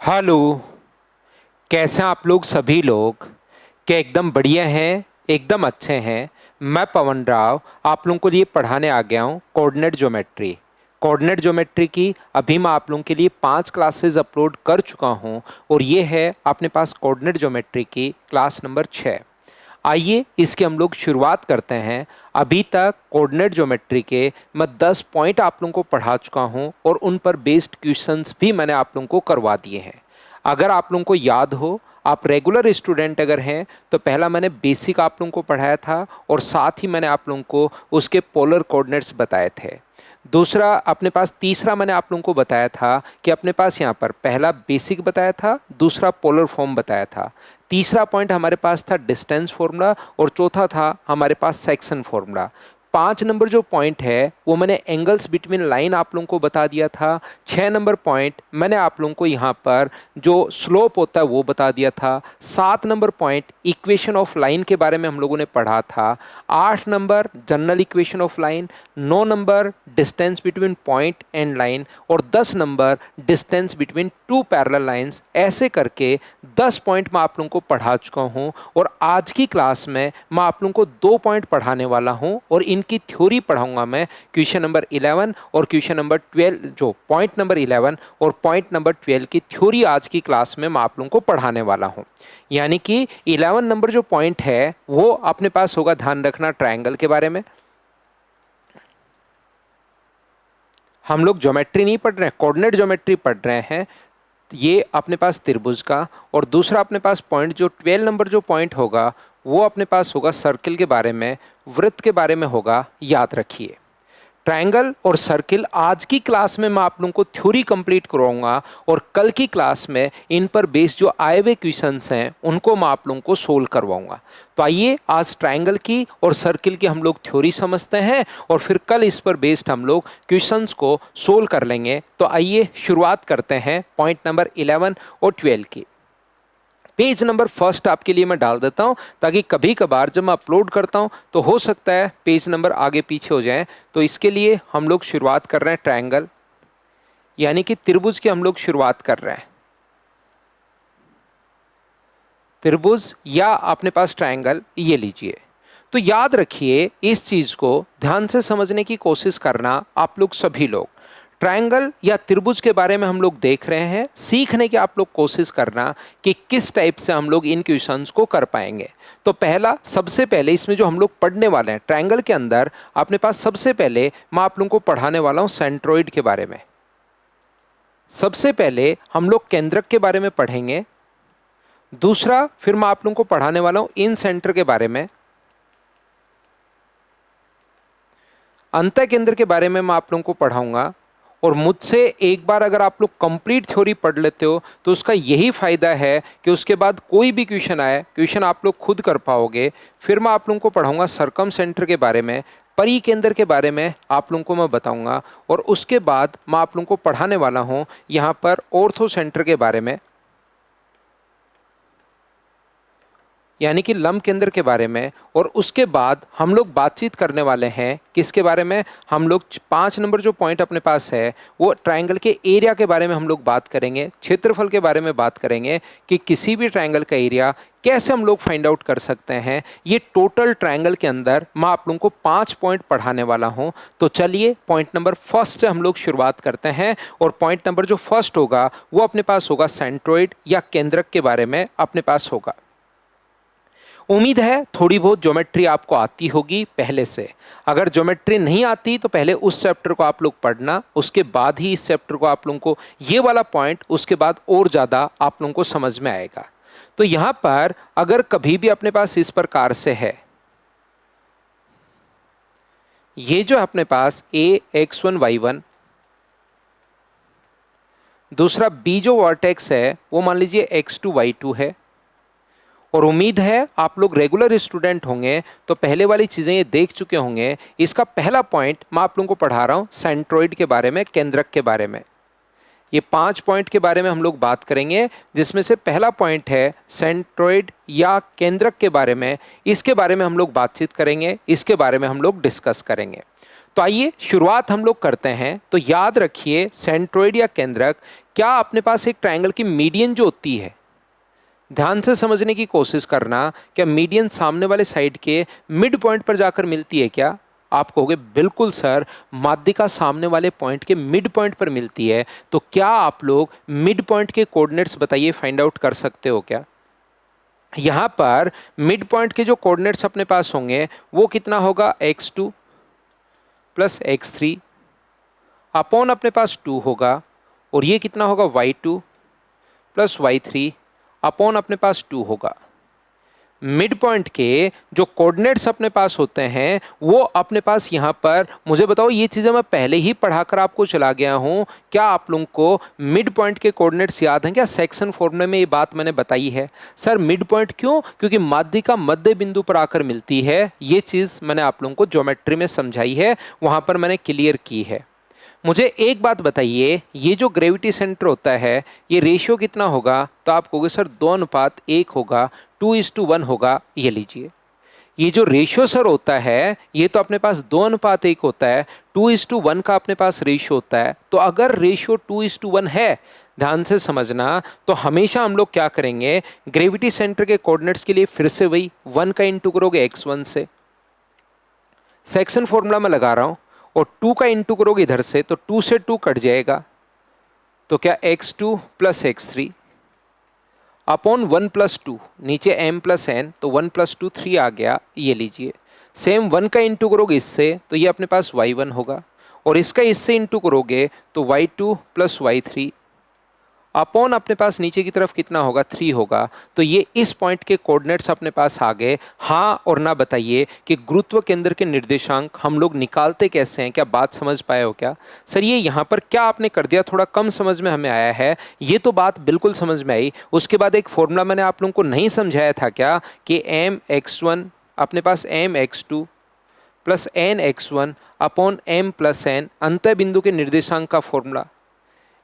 Hello. कैसे हैं आप लोग सभी लोग? क्या एकदम बढ़िया हैं? एकदम अच्छे हैं। मैं पवन राव आप लोगों को लिए पढ़ाने आ गया हूँ कोऑर्डिनेट ज्योमेट्री की। अभी मैं आप लोगों के लिए 5 क्लासेस अपलोड कर चुका हूँ और ये है अपने पास कोऑर्डिनेट ज्योमेट्री की क्लास नंबर 6। आइए इसकी हम लोग शुरुआत करते हैं। अभी तक कोऑर्डिनेट ज्योमेट्री के मैं 10 पॉइंट आप लोगों को पढ़ा चुका हूं और उन पर बेस्ड क्वेश्चंस भी मैंने आप लोगों को करवा दिए हैं। अगर आप लोगों को याद हो, आप रेगुलर स्टूडेंट अगर हैं तो पहला मैंने बेसिक आप लोगों को पढ़ाया था और साथ ही मैंने आप लोगों को उसके पोलर कोऑर्डिनेट्स बताए थे। दूसरा अपने पास तीसरा मैंने आप लोगों को बताया था कि अपने पास यहाँ पर पहला बेसिक बताया था, दूसरा पोलर फॉर्म बताया था, तीसरा पॉइंट हमारे पास था डिस्टेंस फॉर्मूला और चौथा था हमारे पास सेक्शन फॉर्मूला। 5 नंबर जो पॉइंट है वो मैंने एंगल्स बिटवीन लाइन आप लोगों को बता दिया था। 6 नंबर पॉइंट मैंने आप लोगों को यहाँ पर जो स्लोप होता है वो बता दिया था। 7 number point equation of line के बारे में हम लोगों ने पढ़ा था। 8 number general equation of line. 9 number distance between point and line और 10 number distance between two parallel lines. ऐसे करके 10 पॉइंट मैं आप लोगों को पढ़ा चुका हूँ और आज की क्लास में मैं आप लोगों को 2 पॉइंट पढ़ाने वाला हूँ और इनकी थ्योरी पढ़ाऊंगा मैं क्वेश्चन नंबर 11 और क्वेश्चन नंबर 12। जो पॉइंट नंबर 11 और पॉइंट नंबर 12 की थ्योरी आज की क्लास में मैं आप लोगों को पढ़ाने वाला हूँ। यानी कि 11 नंबर जो पॉइंट है वो अपने पास होगा, ध्यान रखना, ट्रायंगल के बारे में। हम लोग ज्योमेट्री नहीं पढ़ रहे हैं, कोऑर्डिनेट ज्योमेट्री पढ़ रहे हैं। ये अपने पास त्रिभुज का। और दूसरा अपने पास पॉइंट जो 12 नंबर जो पॉइंट होगा वो अपने पास होगा सर्किल के बारे में, वृत्त के बारे में होगा। याद रखिए, ट्रायंगल और सर्किल आज की क्लास में मैं आप लोगों को थ्योरी कंप्लीट करवाऊंगा और कल की क्लास में इन पर बेस्ड जो आए हुए क्वेश्चंस हैं उनको मैं आप लोगों को सोल्व करवाऊंगा। तो आइए आज ट्रायंगल की और सर्किल की हम लोग थ्योरी समझते हैं और फिर कल इस पर बेस्ड हम लोग क्वेश्चंस को सोल्व कर लेंगे। तो आइए शुरुआत करते हैं पॉइंट नंबर 11 और 12 की। पेज नंबर फर्स्ट आपके लिए मैं डाल देता हूं ताकि कभी कभार जब मैं अपलोड करता हूं तो हो सकता है पेज नंबर आगे पीछे हो जाए। तो इसके लिए हम लोग शुरुआत कर रहे हैं ट्रायंगल यानी कि त्रिभुज की हम लोग शुरुआत कर रहे हैं। त्रिभुज या अपने पास ट्रायंगल ये लीजिए। तो याद रखिए, इस चीज को ध्यान से समझने की कोशिश करना आप लोग सभी लोग। ट्रायंगल या त्रिभुज के बारे में हम लोग देख रहे हैं, सीखने की आप लोग कोशिश करना कि किस टाइप से हम लोग इन क्वेश्चंस को कर पाएंगे। तो पहला सबसे पहले इसमें जो हम लोग पढ़ने वाले हैं ट्रायंगल के अंदर, अपने पास सबसे पहले मैं आप लोगों को पढ़ाने वाला हूं सेंट्रोइड के बारे में। सबसे पहले हम लोग केंद्रक के बारे में पढ़ेंगे। दूसरा फिर मैं आप लोगों को पढ़ाने वाला हूं इन सेंटर के बारे में। अंतः केंद्र के बारे में मैं आप लोगों को पढ़ाऊंगा। और मुझसे एक बार अगर आप लोग कंप्लीट थ्योरी पढ़ लेते हो तो उसका यही फायदा है कि उसके बाद कोई भी क्वेश्चन आए, क्वेश्चन आप लोग खुद कर पाओगे। फिर मैं आप लोगों को पढ़ाऊंगा सरकम सेंटर के बारे में, परिकेंद्र के बारे में आप लोगों को मैं बताऊंगा। और उसके बाद मैं आप लोगों को पढ़ाने वाला हूं यहाँ पर ऑर्थो सेंटर के बारे में यानी कि लंब केंद्र के बारे में। और उसके बाद हम लोग बातचीत करने वाले हैं किसके बारे में? हम लोग 5 नंबर जो पॉइंट अपने पास है वो ट्रायंगल के एरिया के बारे में हम लोग बात करेंगे, क्षेत्रफल के बारे में बात करेंगे कि किसी भी ट्रायंगल का एरिया कैसे हम लोग फाइंड आउट कर सकते हैं। ये टोटल ट्रायंगल के अंदर मैं आप लोगों को 5 पॉइंट पढ़ाने वाला हूं। तो चलिए पॉइंट नंबर फर्स्ट से हम लोग शुरुआत करते हैं। और पॉइंट नंबर जो फर्स्ट होगा वो अपने पास होगा सेंट्रोइड या केंद्रक के बारे में अपने पास होगा। उम्मीद है थोड़ी बहुत ज्योमेट्री आपको आती होगी पहले से। अगर ज्योमेट्री नहीं आती तो पहले उस चैप्टर को आप लोग पढ़ना, उसके बाद ही इस चैप्टर को आप लोगों को ये वाला पॉइंट उसके बाद और ज़्यादा आप लोगों को समझ में आएगा। तो यहाँ पर अगर कभी भी अपने पास इस प्रकार से है, ये जो अपने पास AX1Y1, दूसरा B जो वर्टेक्स है वो मान लीजिए X2Y2 है। और उम्मीद है आप लोग रेगुलर स्टूडेंट होंगे तो पहले वाली चीज़ें ये देख चुके होंगे। इसका पहला पॉइंट मैं आप लोगों को पढ़ा रहा हूँ सेंट्रोइड के बारे में, केंद्रक के बारे में। ये 5 पॉइंट के बारे में हम लोग बात करेंगे जिसमें से पहला पॉइंट है सेंट्रोइड या केंद्रक के बारे में। इसके बारे में हम लोग बातचीत करेंगे, इसके बारे में हम लोग डिस्कस करेंगे। तो आइए शुरुआत हम लोग करते हैं। तो याद रखिए सेंट्रोइड या केंद्रक क्या अपने पास एक ट्रायंगल की मीडियन जो होती है, ध्यान से समझने की कोशिश करना, क्या मीडियन सामने वाले साइड के मिड पॉइंट पर जाकर मिलती है क्या? आप कहोगे बिल्कुल सर, माध्यिका सामने वाले पॉइंट के मिड पॉइंट पर मिलती है। तो क्या आप लोग मिड पॉइंट के कोऑर्डिनेट्स बताइए, फाइंड आउट कर सकते हो क्या? यहां पर मिड पॉइंट के जो कोऑर्डिनेट्स अपने पास होंगे वो कितना होगा, x2 प्लस x3 अपॉन अपने पास 2 होगा, और ये कितना होगा, y2 प्लस y3 अपॉन अपने पास 2 होगा। मिड पॉइंट के जो कोऑर्डिनेट्स अपने पास होते हैं वो अपने पास यहाँ पर, मुझे बताओ, ये चीज़ें मैं पहले ही पढ़ाकर आपको चला गया हूँ, क्या आप लोगों को मिड पॉइंट के कोऑर्डिनेट्स याद हैं क्या? सेक्शन फॉर्मूले में ये बात मैंने बताई है। सर मिड पॉइंट क्यों? क्योंकि माध्यिका मध्य बिंदु पर आकर मिलती है। ये चीज़ मैंने आप लोगों को ज्योमेट्री में समझाई है, वहाँ पर मैंने क्लियर की है। मुझे एक बात बताइए, ये जो ग्रेविटी सेंटर होता है ये रेशियो कितना होगा? तो आप कहोगे सर 2:1 होगा, 2:1 होगा। ये लीजिए, ये जो रेशियो सर होता है ये तो अपने पास 2:1 होता है, 2:1 का अपने पास रेशियो होता है। तो अगर रेशियो 2:1 है, ध्यान से समझना, तो हमेशा हम लोग क्या करेंगे, ग्रेविटी सेंटर के कोऑर्डिनेट्स के लिए फिर से वही 1 का इंटू करोगे x1 से, सेक्शन फॉर्मूला में लगा रहा हूं, और 2 का इंटू करोगे इधर से तो 2 से 2 कट जाएगा, तो क्या x2 plus x3 upon 1 plus 2, नीचे m प्लस n, तो 1 प्लस 2 3 आ गया। ये लीजिए, सेम 1 का इंटू करोगे इससे तो ये अपने पास y1 होगा, और इसका इससे इंटू करोगे तो y2 प्लस y3 अपॉन अपने पास नीचे की तरफ कितना होगा, 3 होगा। तो ये इस पॉइंट के कोऑर्डिनेट्स अपने पास आ गए। हाँ और ना बताइए कि गुरुत्व केंद्र के निर्देशांक हम लोग निकालते कैसे हैं? क्या बात समझ पाए हो क्या? सर ये यहाँ पर क्या आपने कर दिया, थोड़ा कम समझ में हमें आया है, ये तो बात बिल्कुल समझ में आई। उसके बाद एक फॉर्मूला मैंने आप लोगों को नहीं समझाया था क्या, कि mx1 अपने पास mx2 plus nx1 upon m plus n अंतः बिंदु के निर्देशांक का formula,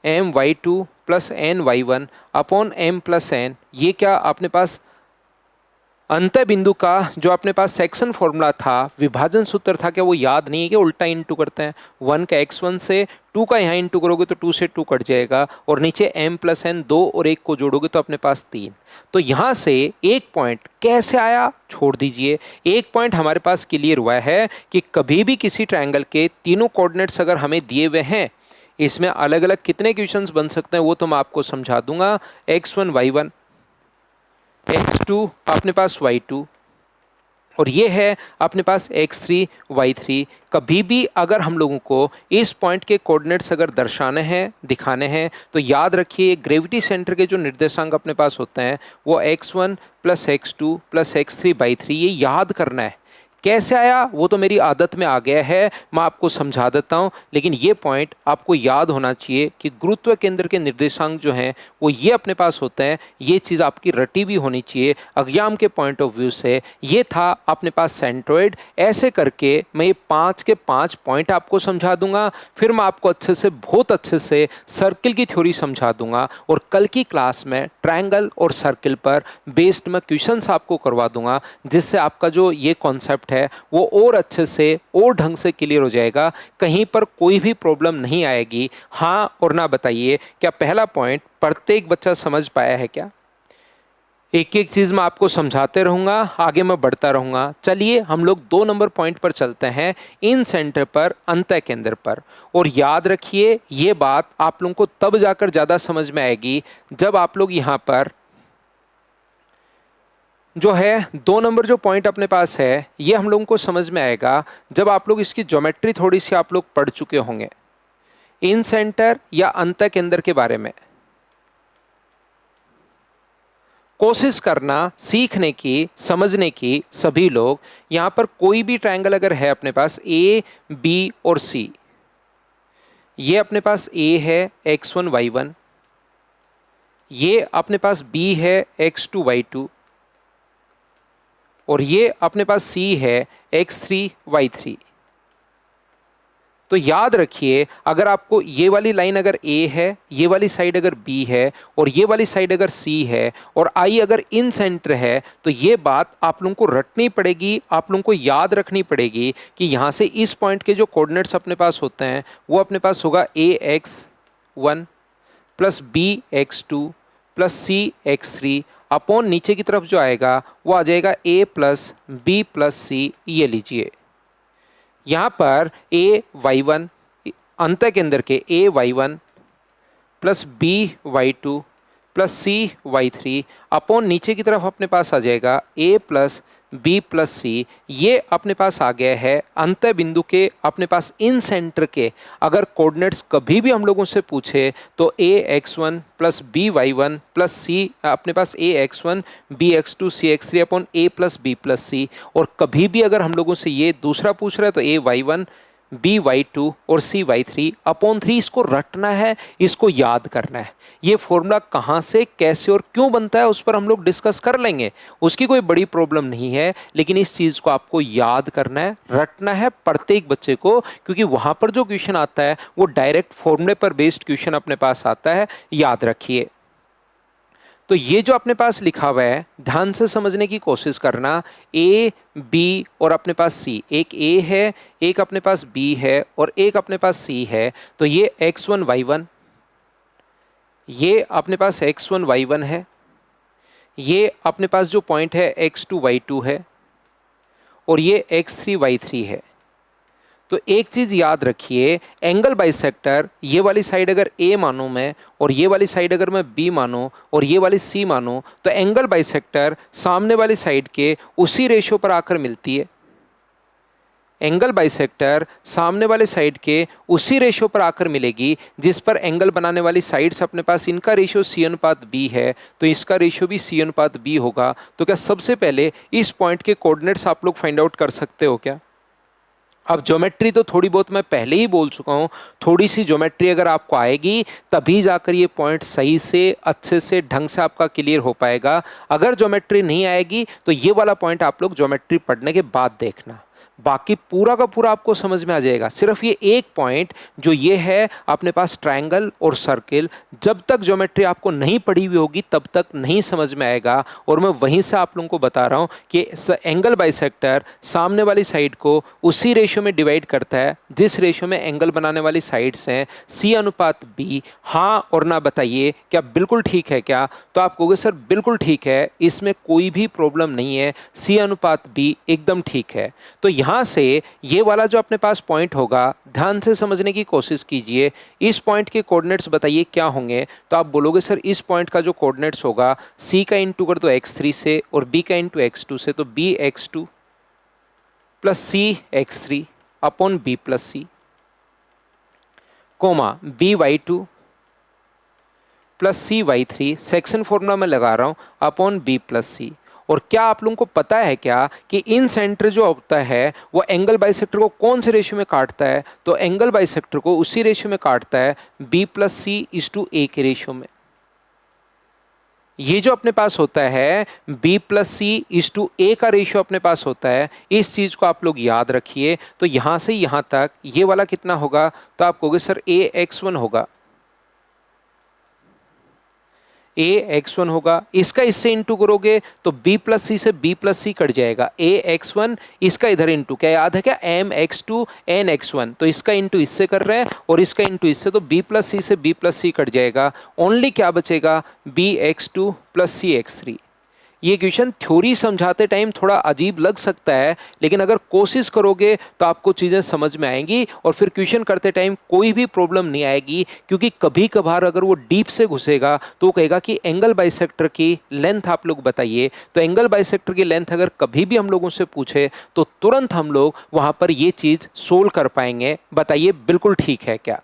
my2 plus ny1 upon m plus n। ये क्या अपने पास अंतः बिंदु का जो अपने पास सेक्शन फॉर्मूला था, विभाजन सूत्र था, क्या वो याद नहीं है कि उल्टा इंटू करते हैं? 1 का x1 से 2 का यहाँ इंटू करोगे तो 2 से 2 कट जाएगा, और नीचे m प्लस n 2 और 1 को जोड़ोगे तो अपने पास 3। तो यहाँ से एक पॉइंट कैसे आया छोड़ दीजिए, एक पॉइंट हमारे पास क्लियर हुआ है कि कभी भी किसी ट्रायंगल के तीनों कोऑर्डिनेट्स अगर हमें दिए हुए हैं, इसमें अलग अलग कितने इक्वेशंस बन सकते हैं वो तो मैं आपको समझा दूंगा। x1 y1, x2 अपने पास y2, और ये है अपने पास x3 y3। कभी भी अगर हम लोगों को इस पॉइंट के कोऑर्डिनेट्स अगर दर्शाने हैं, दिखाने हैं, तो याद रखिए ग्रेविटी सेंटर के जो निर्देशांक अपने पास होते हैं वो x1 plus x2 plus x3/3, ये याद करना है। कैसे आया वो तो मेरी आदत में आ गया है, मैं आपको समझा देता हूँ, लेकिन ये पॉइंट आपको याद होना चाहिए कि गुरुत्व केंद्र के निर्देशांक जो हैं वो ये अपने पास होते हैं। ये चीज़ आपकी रटी भी होनी चाहिए एग्जाम के पॉइंट ऑफ व्यू से। ये था अपने पास सेंट्रोइड। ऐसे करके मैं ये 5 के 5 पॉइंट आपको समझा दूंगा, फिर मैं आपको अच्छे से, बहुत अच्छे से सर्किल की थ्योरी समझा दूंगा, और कल की क्लास में ट्रायंगल और सर्किल पर बेस्ड मैं क्वेश्चंस आपको करवा दूंगा, जिससे आपका जो ये कॉन्सेप्ट है वो और अच्छे से और ढंग से क्लियर हो जाएगा, कहीं पर कोई भी प्रॉब्लम नहीं आएगी। हाँ और ना बताइए, क्या पहला पॉइंट प्रत्येक बच्चा समझ पाया है क्या? एक एक चीज मैं आपको समझाते रहूंगा, आगे मैं बढ़ता रहूंगा। चलिए हम लोग 2 नंबर पॉइंट पर चलते हैं, इन सेंटर पर, अंतः केंद्र पर। और याद रखिए ये बात आप लोगों को तब जाकर ज्यादा समझ में आएगी जब आप लोग यहां पर जो है 2 नंबर जो पॉइंट अपने पास है, ये हम लोगों को समझ में आएगा जब आप लोग इसकी ज्योमेट्री थोड़ी सी आप लोग पढ़ चुके होंगे, इन सेंटर या अंतः केंद्र के बारे में। कोशिश करना सीखने की, समझने की सभी लोग। यहां पर कोई भी ट्रायंगल अगर है अपने पास ए, बी और सी, ये अपने पास ए है x1 y1, ये अपने पास बी है x2 y2, और ये अपने पास C है x3 y3। तो याद रखिए, अगर आपको ये वाली लाइन अगर A है, ये वाली साइड अगर B है, और ये वाली साइड अगर C है, और I अगर इन सेंटर है, तो ये बात आप लोगों को रटनी पड़ेगी, आप लोगों को याद रखनी पड़ेगी कि यहाँ से इस पॉइंट के जो कोऑर्डिनेट्स अपने पास होते हैं वो अपने पास होगा ax1 plus B X two plus C X three upon नीचे की तरफ जो आएगा वो आ जाएगा A plus B plus C. ये लीजिए यहाँ पर ए वाई वन अंत के अंदर के A Y one plus B Y two plus C Y three upon नीचे की तरफ अपने पास आ जाएगा A plus B plus C. ये अपने पास आ गया है अंत बिंदु के अपने पास इन सेंटर के अगर कोऑर्डिनेट्स कभी भी हम लोगों से पूछे तो A X one plus B Y one plus C अपने पास A X one B X two C X three upon A plus B plus C. और कभी भी अगर हम लोगों से ये दूसरा पूछ रहा है तो A Y one B Y two और C Y three upon three. इसको रटना है, इसको याद करना है। ये फॉर्मूला कहाँ से कैसे और क्यों बनता है उस पर हम लोग डिस्कस कर लेंगे, उसकी कोई बड़ी प्रॉब्लम नहीं है, लेकिन इस चीज़ को आपको याद करना है, रटना है प्रत्येक बच्चे को, क्योंकि वहाँ पर जो क्वेश्चन आता है वो डायरेक्ट फॉर्मूले पर बेस्ड क्वेश्चन अपने पास आता है, याद रखिए। तो ये जो अपने पास लिखा हुआ है ध्यान से समझने की कोशिश करना। ए बी और अपने पास सी, एक ए है एक अपने पास बी है और एक अपने पास सी है। तो ये एक्स वन वाई वन, ये अपने पास एक्स वन वाई वन है, ये अपने पास जो पॉइंट है एक्स टू वाई टू है और ये एक्स थ्री वाई थ्री है। तो एक चीज़ याद रखिए, एंगल बाइसेक्टर ये वाली साइड अगर ए मानूं मैं और ये वाली साइड अगर मैं बी मानूं और ये वाली सी मानूं तो एंगल बाइसेक्टर सामने वाली साइड के उसी रेशो पर आकर मिलती है। एंगल बाइसेक्टर सामने वाले साइड के उसी रेशो पर आकर मिलेगी जिस पर एंगल बनाने वाली साइड्स अपने पास इनका रेशो सी अनुपात बी है, तो इसका रेशो भी सी अनुपात बी होगा। तो क्या सबसे पहले इस पॉइंट के कोऑर्डिनेट्स आप लोग फाइंड आउट कर सकते हो क्या? अब ज्योमेट्री तो थोड़ी बहुत मैं पहले ही बोल चुका हूँ, थोड़ी सी ज्योमेट्री अगर आपको आएगी तभी जाकर ये पॉइंट सही से अच्छे से ढंग से आपका क्लियर हो पाएगा। अगर ज्योमेट्री नहीं आएगी तो ये वाला पॉइंट आप लोग ज्योमेट्री पढ़ने के बाद देखना, बाकी पूरा का पूरा आपको समझ में आ जाएगा। सिर्फ ये एक पॉइंट जो ये है अपने पास ट्रायंगल और सर्किल, जब तक ज्योमेट्री आपको नहीं पढ़ी हुई होगी तब तक नहीं समझ में आएगा। और मैं वहीं से आप लोगों को बता रहा हूँ कि एंगल बाइसेक्टर सामने वाली साइड को उसी रेशो में डिवाइड करता है जिस रेशो में एंगल बनाने वाली साइड्स हैं, सी अनुपात बी। हाँ और ना बताइए क्या बिल्कुल ठीक है क्या? तो आप कहोगे सर बिल्कुल ठीक है, इसमें कोई भी प्रॉब्लम नहीं है, सी अनुपात बी एकदम ठीक है। तो यहाँ से ये वाला जो अपने पास पॉइंट होगा ध्यान से समझने की कोशिश कीजिए। इस पॉइंट के कोऑर्डिनेट्स बताइए क्या होंगे? तो आप बोलोगे सर इस पॉइंट का जो कोऑर्डिनेट्स होगा सी का इंटू कर दो एक्स थ्री से और बी का इंटू एक्स टू से, तो B X two plus C X three upon B plus C, comma B Y two plus C Y three, section formula में लगा रहा हूं, अपॉन बी प्लस सी। और क्या आप लोगों को पता है क्या कि इन सेंटर जो होता है वो एंगल बाइसेक्टर को कौन से रेशियो में काटता है? तो एंगल बाइसेक्टर को उसी रेशियो में काटता है B plus C is to A के रेशियो में। ये जो अपने पास होता है b plus C is to A का रेशियो अपने पास होता है, इस चीज को आप लोग याद रखिए। तो यहां से यहां तक ये वाला कितना होगा? तो आप कहोगे सर ए एक्स वन होगा, ए एक्स वन होगा, इसका इससे इंटू करोगे तो बी प्लस सी से बी प्लस सी कट जाएगा, ए एक्स वन इसका इधर इंटू, क्या याद है क्या? M X two N X one, तो इसका इंटू इससे कर रहे हैं और इसका इंटू इससे, तो बी प्लस सी से बी प्लस सी कट जाएगा। ओनली क्या बचेगा? B X two plus C X three. ये क्वेश्चन थ्योरी समझाते टाइम थोड़ा अजीब लग सकता है, लेकिन अगर कोशिश करोगे तो आपको चीज़ें समझ में आएंगी और फिर क्वेश्चन करते टाइम कोई भी प्रॉब्लम नहीं आएगी। क्योंकि कभी कभार अगर वो डीप से घुसेगा तो वो कहेगा कि एंगल बाइसेक्टर की लेंथ आप लोग बताइए। तो एंगल बाइसेक्टर की लेंथ अगर कभी भी हम लोगों से पूछे तो तुरंत हम लोग वहाँ पर ये चीज़ सोल्व कर पाएंगे। बताइए बिल्कुल ठीक है क्या?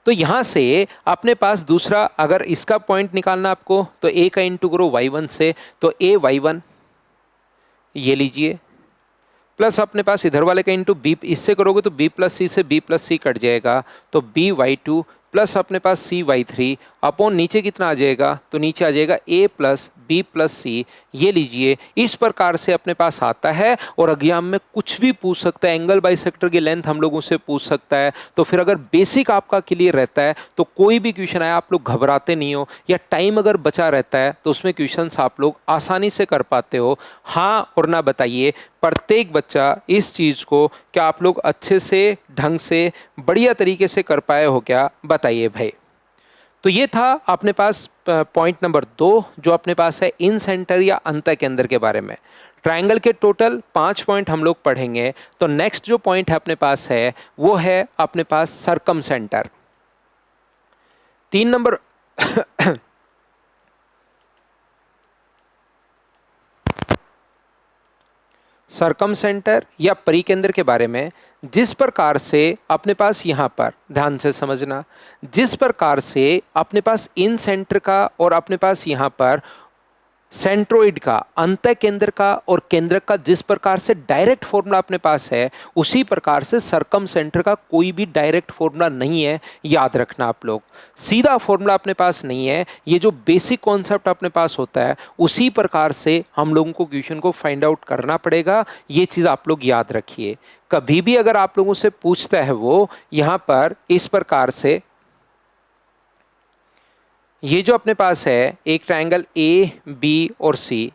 तो यहां से अपने पास दूसरा अगर इसका पॉइंट निकालना आपको तो a का इंटू करो y1 से, तो a y1 ये लीजिए प्लस अपने पास इधर वाले का इंटू b, इससे करोगे तो b प्लस सी से b प्लस सी कट जाएगा, तो b y2 प्लस अपने पास c y3 अपॉन नीचे कितना आ जाएगा? तो नीचे आ जाएगा a plus B plus C. ये लीजिए इस प्रकार से अपने पास आता है और एग्जाम में कुछ भी पूछ सकता है, एंगल बाइसेक्टर की लेंथ हम लोगों से पूछ सकता है। तो फिर अगर बेसिक आपका क्लियर रहता है तो कोई भी क्वेश्चन आया आप लोग घबराते नहीं हो, या टाइम अगर बचा रहता है तो उसमें क्वेश्चंस आप लोग आसानी से कर पाते हो। हाँ और ना बताइए प्रत्येक बच्चा इस चीज़ को क्या आप लोग अच्छे से ढंग से बढ़िया तरीके से कर पाए हो क्या? बताइए भाई। तो ये था अपने पास पॉइंट नंबर 2 जो अपने पास है इन सेंटर या अंत केंद्र के बारे में। ट्रायंगल के टोटल 5 पॉइंट हम लोग पढ़ेंगे। तो नेक्स्ट जो पॉइंट है अपने पास है वो है अपने पास सर्कम सेंटर। 3 नंबर सरकम सेंटर या परिकेंद्र के बारे में, जिस प्रकार से अपने पास यहाँ पर ध्यान से समझना, जिस प्रकार से अपने पास इन सेंटर का और अपने पास यहाँ पर सेंट्रोइड का, अंत केंद्र का और केंद्र का जिस प्रकार से डायरेक्ट फॉर्मूला अपने पास है, उसी प्रकार से सरकम सेंटर का कोई भी डायरेक्ट फॉर्मूला नहीं है। याद रखना आप लोग, सीधा फॉर्मूला अपने पास नहीं है। ये जो बेसिक कॉन्सेप्ट अपने पास होता है उसी प्रकार से हम लोगों को क्वेश्चन को फाइंड आउट करना पड़ेगा। ये चीज़ आप लोग याद रखिए। कभी भी अगर आप लोगों से पूछता है वो यहाँ पर इस प्रकार से, ये जो अपने पास है एक ट्रायंगल ए बी और सी,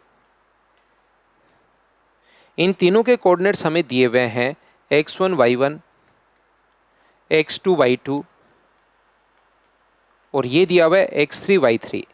इन तीनों के कोऑर्डिनेट्स हमें दिए हुए हैं x1 y1 x2 y2 और ये दिया हुआ है x3 y3।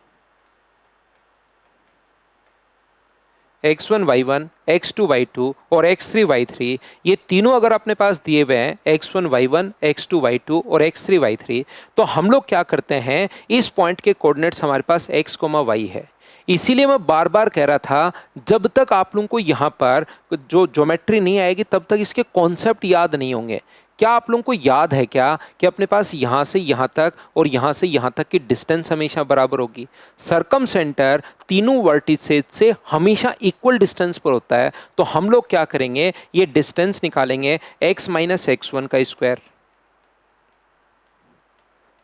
x1 y1 x2 y2 और x3 y3, ये तीनों अगर अपने पास दिए हुए हैं x1 y1 x2 y2 और x3 y3, तो हम लोग क्या करते हैं, इस पॉइंट के कोऑर्डिनेट्स हमारे पास x, y है। इसीलिए मैं बार बार कह रहा था जब तक आप लोगों को यहाँ पर जो ज्योमेट्री नहीं आएगी तब तक इसके कॉन्सेप्ट याद नहीं होंगे। क्या आप लोगों को याद है क्या कि अपने पास यहाँ से यहाँ तक और यहाँ से यहाँ तक की डिस्टेंस हमेशा बराबर होगी। सरकम सेंटर तीनों वर्टिसेस से हमेशा इक्वल डिस्टेंस पर होता है। तो हम लोग क्या करेंगे, ये डिस्टेंस निकालेंगे x माइनस x1 का square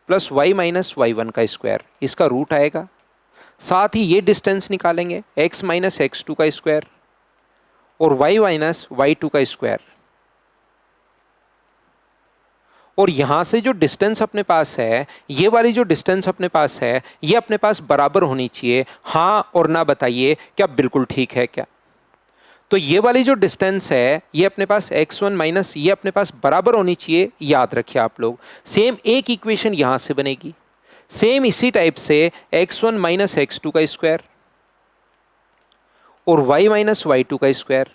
plus y minus y1 का स्क्वायर, इसका रूट आएगा। साथ ही ये डिस्टेंस निकालेंगे x माइनस x2 का स्क्वायर और y माइनस y2 का स्क्वायर। और यहां से जो डिस्टेंस अपने पास है, ये वाली जो डिस्टेंस अपने पास है, ये अपने पास बराबर होनी चाहिए। हाँ और ना बताइए क्या बिल्कुल ठीक है क्या। तो ये वाली जो डिस्टेंस है ये अपने पास x1 माइनस ये अपने पास बराबर होनी चाहिए। याद रखिए आप लोग, सेम एक इक्वेशन यहां से बनेगी, सेम इसी टाइप से x1 माइनस x2 का स्क्वायर और y माइनस y2 का स्क्वायर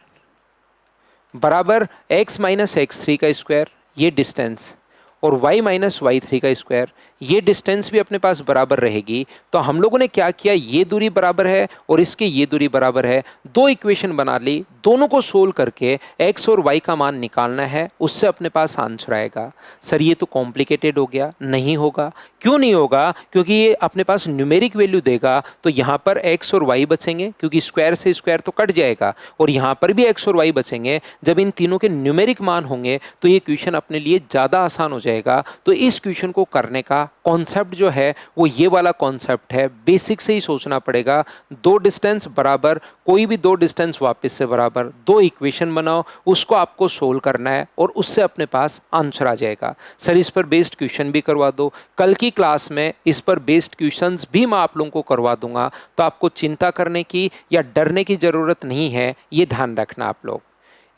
बराबर x माइनस x3 का स्क्वायर, ये डिस्टेंस, और y माइनस y3 का स्क्वायर, ये डिस्टेंस भी अपने पास बराबर रहेगी। तो हम लोगों ने क्या किया, ये दूरी बराबर है और इसके ये दूरी बराबर है, दो इक्वेशन बना ली, दोनों को सोल्व करके x और y का मान निकालना है, उससे अपने पास आंसर आएगा। सर ये तो कॉम्प्लिकेटेड हो गया। नहीं होगा। क्यों नहीं होगा, क्योंकि ये अपने पास न्यूमेरिक वैल्यू देगा। तो यहाँ पर x और y बचेंगे क्योंकि स्क्वायर से स्क्वायर तो कट जाएगा, और यहाँ पर भी x और y बचेंगे। जब इन तीनों के न्यूमेरिक मान होंगे तो ये क्वेश्चन अपने लिए ज़्यादा आसान हो जाएगा। तो इस क्वेश्चन को करने का कॉन्सेप्ट जो है वो ये वाला कॉन्सेप्ट है। बेसिक से ही सोचना पड़ेगा। दो डिस्टेंस बराबर, कोई भी दो डिस्टेंस वापस से बराबर, दो इक्वेशन बनाओ, उसको आपको सोल्व करना है और उससे अपने पास आंसर आ जाएगा। सर इस पर बेस्ड क्वेश्चन भी करवा दो, कल की क्लास में इस पर बेस्ड क्वेश्चंस भी मैं आप लोगों को करवा दूंगा। तो आपको चिंता करने की या डरने की ज़रूरत नहीं है, ये ध्यान रखना आप लोग।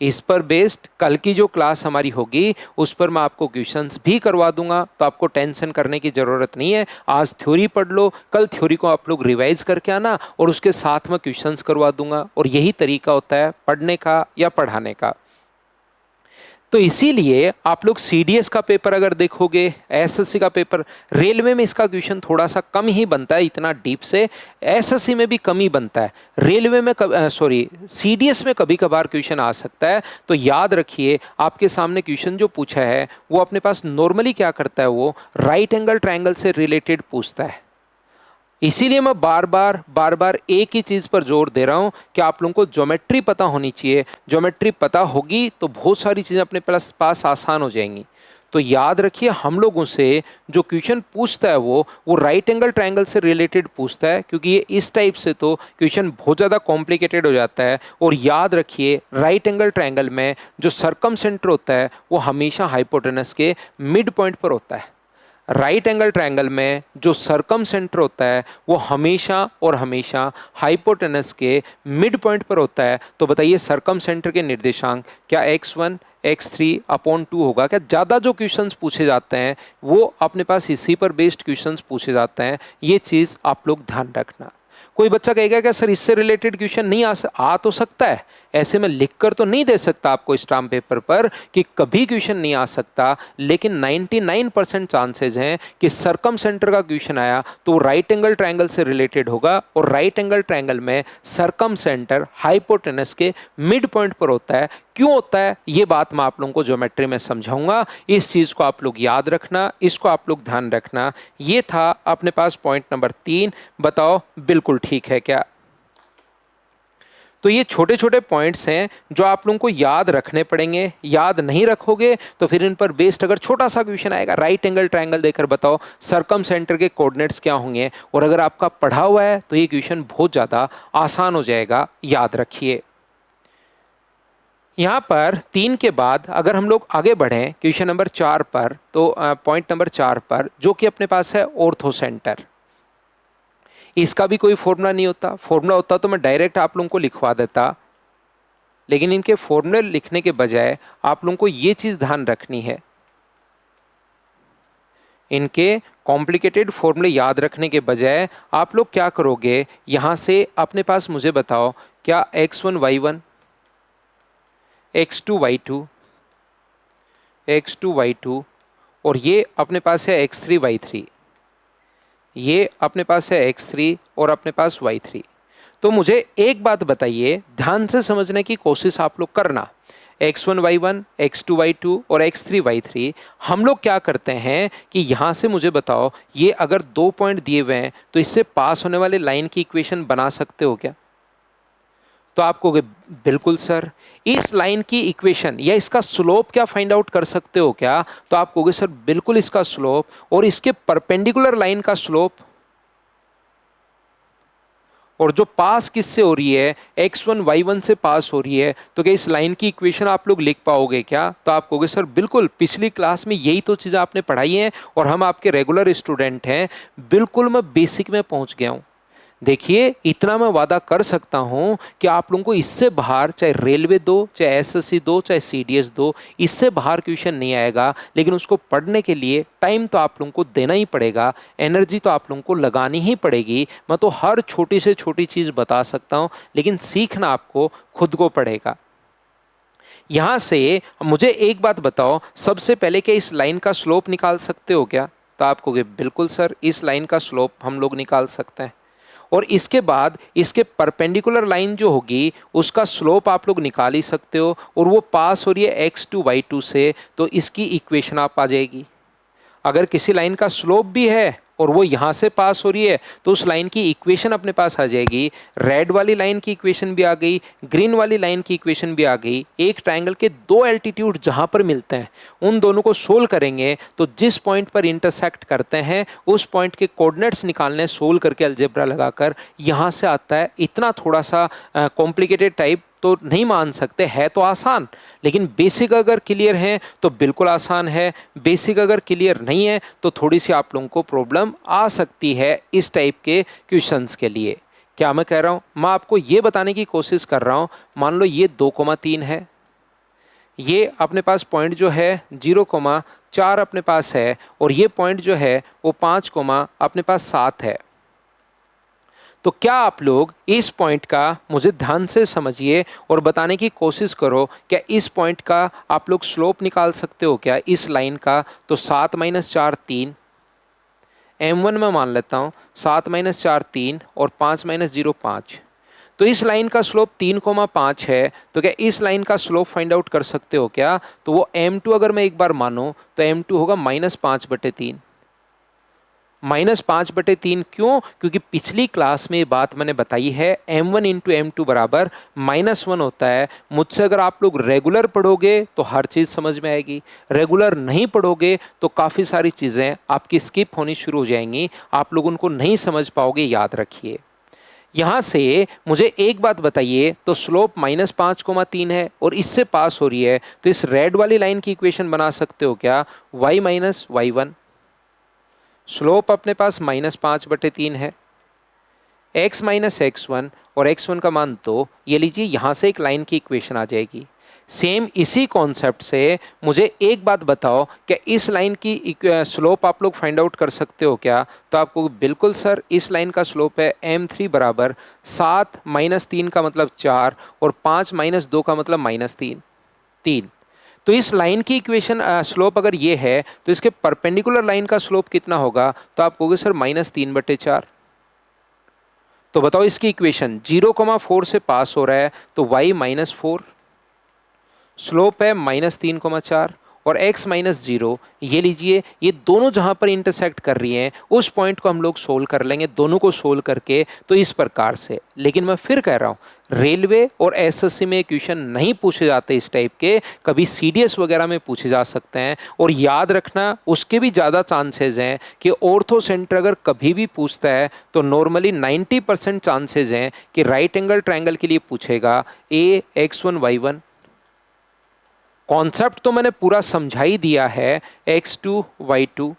इस पर बेस्ड कल की जो क्लास हमारी होगी उस पर मैं आपको क्वेश्चंस भी करवा दूंगा। तो आपको टेंशन करने की ज़रूरत नहीं है। आज थ्योरी पढ़ लो, कल थ्योरी को आप लोग रिवाइज करके आना और उसके साथ में क्वेश्चंस करवा दूंगा। और यही तरीका होता है पढ़ने का या पढ़ाने का। तो इसीलिए आप लोग सीडीएस का पेपर अगर देखोगे, एसएससी का पेपर, रेलवे में इसका क्वेश्चन थोड़ा सा कम ही बनता है, इतना डीप से। एसएससी में भी कम ही बनता है। रेलवे में सीडीएस में कभी कभार क्वेश्चन आ सकता है। तो याद रखिए, आपके सामने क्वेश्चन जो पूछा है वो अपने पास नॉर्मली क्या करता है, वो राइट एंगल ट्रायंगल से रिलेटेड पूछता है। इसीलिए मैं बार बार एक ही चीज़ पर जोर दे रहा हूँ कि आप लोगों को ज्योमेट्री पता होनी चाहिए। ज्योमेट्री पता होगी तो बहुत सारी चीज़ें अपने पास आसान हो जाएंगी। तो याद रखिए, हम लोगों से जो क्वेश्चन पूछता है वो राइट एंगल ट्रायंगल से रिलेटेड पूछता है, क्योंकि ये इस टाइप से तो क्वेश्चन बहुत ज़्यादा कॉम्प्लिकेटेड हो जाता है। और याद रखिए, राइट एंगल ट्रायंगल में जो सरकम सेंटर होता है वो हमेशा हाइपोटेनस के मिड पॉइंट पर होता है। राइट एंगल ट्रायंगल में जो सरकम सेंटर होता है वो हमेशा और हमेशा हाइपोटेनस के मिड पॉइंट पर होता है। तो बताइए सरकम सेंटर के निर्देशांक क्या x1, x3/2 होगा क्या? ज़्यादा जो क्वेश्चंस पूछे जाते हैं वो अपने पास इसी पर बेस्ड क्वेश्चंस पूछे जाते हैं, ये चीज़ आप लोग ध्यान रखना। कोई बच्चा कहेगा कि सर इससे रिलेटेड क्वेश्चन नहीं आ तो सकता है, ऐसे में लिखकर तो नहीं दे सकता आपको स्टाम्प पेपर पर कि कभी क्वेश्चन नहीं आ सकता, लेकिन 99% चांसेस हैं कि सरकम सेंटर का क्वेश्चन आया तो वो राइट एंगल ट्रायंगल से रिलेटेड होगा, और राइट एंगल ट्रायंगल में सरकम सेंटर हाइपोटेनस के मिड पॉइंट पर होता है। क्यों होता है ये बात मैं आप लोगों को ज्योमेट्री में समझाऊंगा, इस चीज को आप लोग याद रखना, इसको आप लोग ध्यान रखना। ये था अपने पास पॉइंट नंबर 3। बताओ बिल्कुल ठीक है क्या? तो ये छोटे छोटे पॉइंट्स हैं जो आप लोगों को याद रखने पड़ेंगे, याद नहीं रखोगे तो फिर इन पर बेस्ड अगर छोटा सा क्वेश्चन आएगा राइट एंगल ट्रायंगल देकर बताओ सरकम सेंटर के कोऑर्डिनेट्स क्या होंगे, और अगर आपका पढ़ा हुआ है तो ये क्वेश्चन बहुत ज़्यादा आसान हो जाएगा, याद रखिए। यहाँ पर 3 के बाद अगर हम लोग आगे बढ़ें क्वेश्चन नंबर 4 पर, तो पॉइंट नंबर 4 पर जो कि अपने पास है ऑर्थो सेंटर, इसका भी कोई फॉर्मूला नहीं होता। फॉर्मूला होता तो मैं डायरेक्ट आप लोगों को लिखवा देता, लेकिन इनके फॉर्मूले लिखने के बजाय आप लोगों को ये चीज ध्यान रखनी है, इनके कॉम्प्लिकेटेड फॉर्मूले याद रखने के बजाय आप लोग क्या करोगे, यहां से अपने पास मुझे बताओ क्या x1 y1, x2 y2, x2 y2, और ये अपने पास है x3 y3, ये अपने पास है x3 और अपने पास y3। तो मुझे एक बात बताइए, ध्यान से समझने की कोशिश आप लोग करना। x1 y1, x2 y2 और x3 y3, हम लोग क्या करते हैं कि यहां से मुझे बताओ ये अगर 2 पॉइंट दिए हुए हैं तो इससे पास होने वाले लाइन की इक्वेशन बना सकते हो क्या? तो आप कहोगे बिल्कुल सर। इस लाइन की इक्वेशन या इसका स्लोप क्या फाइंड आउट कर सकते हो क्या? तो आप कहोगे सर बिल्कुल इसका स्लोप और इसके परपेंडिकुलर लाइन का स्लोप, और जो पास किससे हो रही है, x1 y1 से पास हो रही है, तो क्या इस लाइन की इक्वेशन आप लोग लिख पाओगे क्या? तो आप कहोगे सर बिल्कुल, पिछली क्लास में यही तो चीज़ें आपने पढ़ाई हैं और हम आपके रेगुलर स्टूडेंट हैं, बिल्कुल मैं बेसिक में पहुंच गया हूं। देखिए इतना मैं वादा कर सकता हूं कि आप लोगों को इससे बाहर चाहे रेलवे दो, चाहे एसएससी दो, चाहे सीडीएस दो, इससे बाहर क्वेश्चन नहीं आएगा, लेकिन उसको पढ़ने के लिए टाइम तो आप लोगों को देना ही पड़ेगा, एनर्जी तो आप लोगों को लगानी ही पड़ेगी। मैं तो हर छोटी से छोटी चीज़ बता सकता हूं, लेकिन सीखना आपको खुद को पड़ेगा। यहां से मुझे एक बात बताओ, सबसे पहले क्या इस लाइन का स्लोप निकाल सकते हो क्या? तो आप कहोगे बिल्कुल सर, इस लाइन का स्लोप हम लोग निकाल सकते हैं, और इसके बाद इसके परपेंडिकुलर लाइन जो होगी उसका स्लोप आप लोग निकाल ही सकते हो, और वो पास हो रही है x2 y2 से, तो इसकी इक्वेशन आप आ जाएगी। अगर किसी लाइन का स्लोप भी है और वो यहाँ से पास हो रही है तो उस लाइन की इक्वेशन अपने पास आ जाएगी। रेड वाली लाइन की इक्वेशन भी आ गई, ग्रीन वाली लाइन की इक्वेशन भी आ गई। एक ट्रायंगल के दो एल्टीट्यूड जहाँ पर मिलते हैं उन दोनों को सोल्व करेंगे तो जिस पॉइंट पर इंटरसेक्ट करते हैं उस पॉइंट के कोऑर्डिनेट्स निकालने सोल्व करके अलजेब्रा लगाकर यहाँ से आता है। इतना थोड़ा सा कॉम्प्लिकेटेड टाइप तो नहीं मान सकते, है तो आसान, लेकिन बेसिक अगर क्लियर है तो बिल्कुल आसान है, बेसिक अगर क्लियर नहीं है तो थोड़ी सी आप लोगों को प्रॉब्लम आ सकती है इस टाइप के क्वेश्चंस के लिए। क्या मैं कह रहा हूँ, मैं आपको ये बताने की कोशिश कर रहा हूँ, मान लो ये 2,3 है, ये अपने पास पॉइंट जो है 0,4 अपने पास है, और ये पॉइंट जो है वो 5, अपने पास 7 है। तो क्या आप लोग इस पॉइंट का मुझे ध्यान से समझिए और बताने की कोशिश करो, क्या इस पॉइंट का आप लोग स्लोप निकाल सकते हो क्या इस लाइन का? तो 7 - 4 3, m1 में मान लेता हूँ 7 - 4 3 और 5 - 0 5। तो इस लाइन का स्लोप 3,5 है, तो क्या इस लाइन का स्लोप फाइंड आउट कर सकते हो क्या? तो वो m2 अगर मैं एक बार मानूँ तो m2 होगा -5/3। -5/3 क्यों? क्योंकि पिछली क्लास में ये बात मैंने बताई है, m1 × m2 बराबर -1 होता है। मुझसे अगर आप लोग रेगुलर पढ़ोगे तो हर चीज़ समझ में आएगी, रेगुलर नहीं पढ़ोगे तो काफ़ी सारी चीज़ें आपकी स्किप होनी शुरू हो जाएंगी, आप लोग उनको नहीं समझ पाओगे, याद रखिए। यहाँ से मुझे एक बात बताइए, तो स्लोप -5,3 है और इससे पास हो रही है, तो इस रेड वाली लाइन की इक्वेशन बना सकते हो क्या? y - y1, स्लोप अपने पास -5/3 है, x - x1 और x1 का मान 2, ये लीजिए यहाँ से एक लाइन की इक्वेशन आ जाएगी। सेम इसी कॉन्सेप्ट से मुझे एक बात बताओ, क्या इस लाइन की स्लोप आप लोग फाइंड आउट कर सकते हो क्या? तो आपको बिल्कुल सर, इस लाइन का स्लोप है m3 बराबर 7 माइनस 3 का मतलब 4 और 5 माइनस 2 का मतलब माइनस 3, 3। तो इस लाइन की इक्वेशन स्लोप अगर ये है तो इसके परपेंडिकुलर लाइन का स्लोप कितना होगा? तो आप कहोगे सर -3/4। तो बताओ इसकी इक्वेशन 0,4 से पास हो रहा है तो y -4, स्लोप है -3,4 और x -0। ये लीजिए, ये दोनों जहां पर इंटरसेक्ट कर रही हैं उस पॉइंट को हम लोग सोल्व कर लेंगे, दोनों को सोल्व करके। तो इस प्रकार से, लेकिन मैं फिर कह रहा हूं, रेलवे और एसएससी में क्वेश्चन नहीं पूछे जाते इस टाइप के, कभी सीडीएस वगैरह में पूछे जा सकते हैं। और याद रखना, उसके भी ज़्यादा चांसेज हैं कि ऑर्थो सेंटर अगर कभी भी पूछता है तो नॉर्मली 90% चांसेज हैं कि राइट एंगल ट्रायंगल के लिए पूछेगा Ax1y1। कॉन्सेप्ट तो मैंने पूरा समझा ही दिया है, x2y2,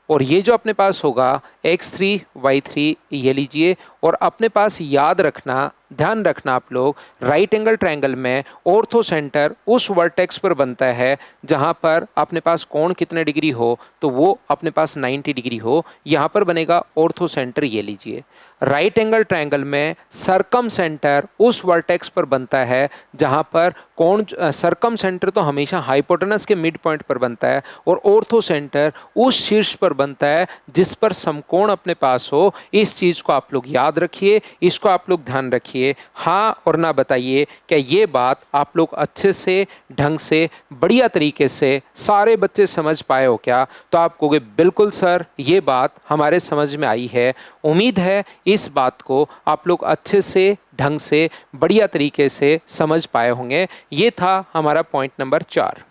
और ये जो अपने पास होगा x3y3, ये लीजिए। और अपने पास याद रखना, ध्यान रखना आप लोग, राइट एंगल ट्रायंगल में ऑर्थो सेंटर उस वर्टेक्स पर बनता है जहां पर अपने पास कोण कितने डिग्री हो, तो वो अपने पास 90 डिग्री हो, यहां पर बनेगा ऑर्थो सेंटर। ये लीजिए, राइट एंगल ट्रायंगल में सरकम सेंटर उस वर्टेक्स पर बनता है जहां पर कोण, सरकम सेंटर तो हमेशा हाइपोटेनस के मिड पॉइंट पर बनता है, और ऑर्थो सेंटर उस शीर्ष पर बनता है जिस पर समकोण अपने पास हो। इस चीज को आप लोग याद रखिए, इसको आप लोग ध्यान रखिए। हाँ और ना बताइए, क्या ये बात आप लोग अच्छे से, ढंग से, बढ़िया तरीके से सारे बच्चे समझ पाए हो क्या? तो आप कहोगे बिल्कुल सर, ये बात हमारे समझ में आई है। उम्मीद है इस बात को आप लोग अच्छे से, ढंग से, बढ़िया तरीके से समझ पाए होंगे। ये था हमारा पॉइंट नंबर 4।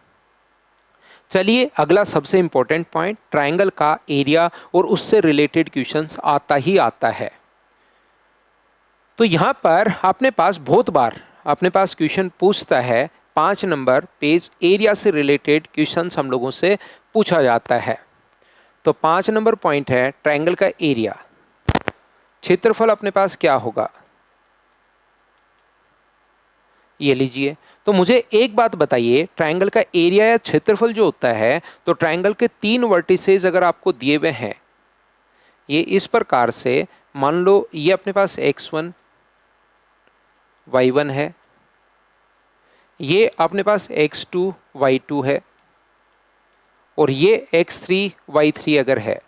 चलिए अगला सबसे इंपॉर्टेंट पॉइंट, ट्रायंगल का एरिया और उससे रिलेटेड क्वेश्चंस आता ही आता है। तो यहां पर अपने पास बहुत बार अपने पास क्वेश्चन पूछता है, 5 नंबर पेज, एरिया से रिलेटेड क्वेश्चंस हम लोगों से पूछा जाता है। तो 5 नंबर पॉइंट है ट्रायंगल का एरिया। क्षेत्रफल अपने पास क्या होगा? ये लीजिए। तो मुझे एक बात बताइए, ट्रायंगल का एरिया या क्षेत्रफल जो होता है, तो ट्रायंगल के 3 वर्टिसेस अगर आपको दिए हुए हैं, ये इस प्रकार से, मान लो ये अपने पास x1 y1 है, ये अपने पास x2 y2 है, और ये x3 y3 अगर है,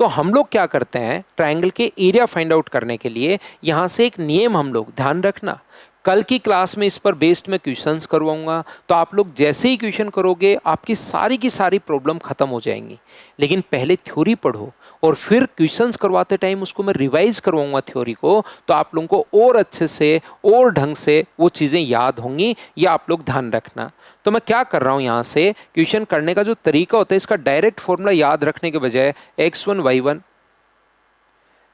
तो हम लोग क्या करते हैं, ट्रायंगल के एरिया फाइंड आउट करने के लिए यहां से एक नियम हम लोग, ध्यान रखना, कल की क्लास में इस पर बेस्ड मैं क्वेश्चंस करवाऊंगा। तो आप लोग जैसे ही क्वेश्चन करोगे आपकी सारी की सारी प्रॉब्लम खत्म हो जाएंगी। लेकिन पहले थ्योरी पढ़ो और फिर क्वेश्चंस करवाते टाइम उसको मैं रिवाइज करवाऊंगा थ्योरी को, तो आप लोगों को और अच्छे से और ढंग से वो चीज़ें याद होंगी। ये आप लोग ध्यान रखना। तो मैं क्या कर रहा हूँ, यहाँ से क्वेश्चन करने का जो तरीका होता है, इसका डायरेक्ट फॉर्मूला याद रखने के बजाय x1 y1,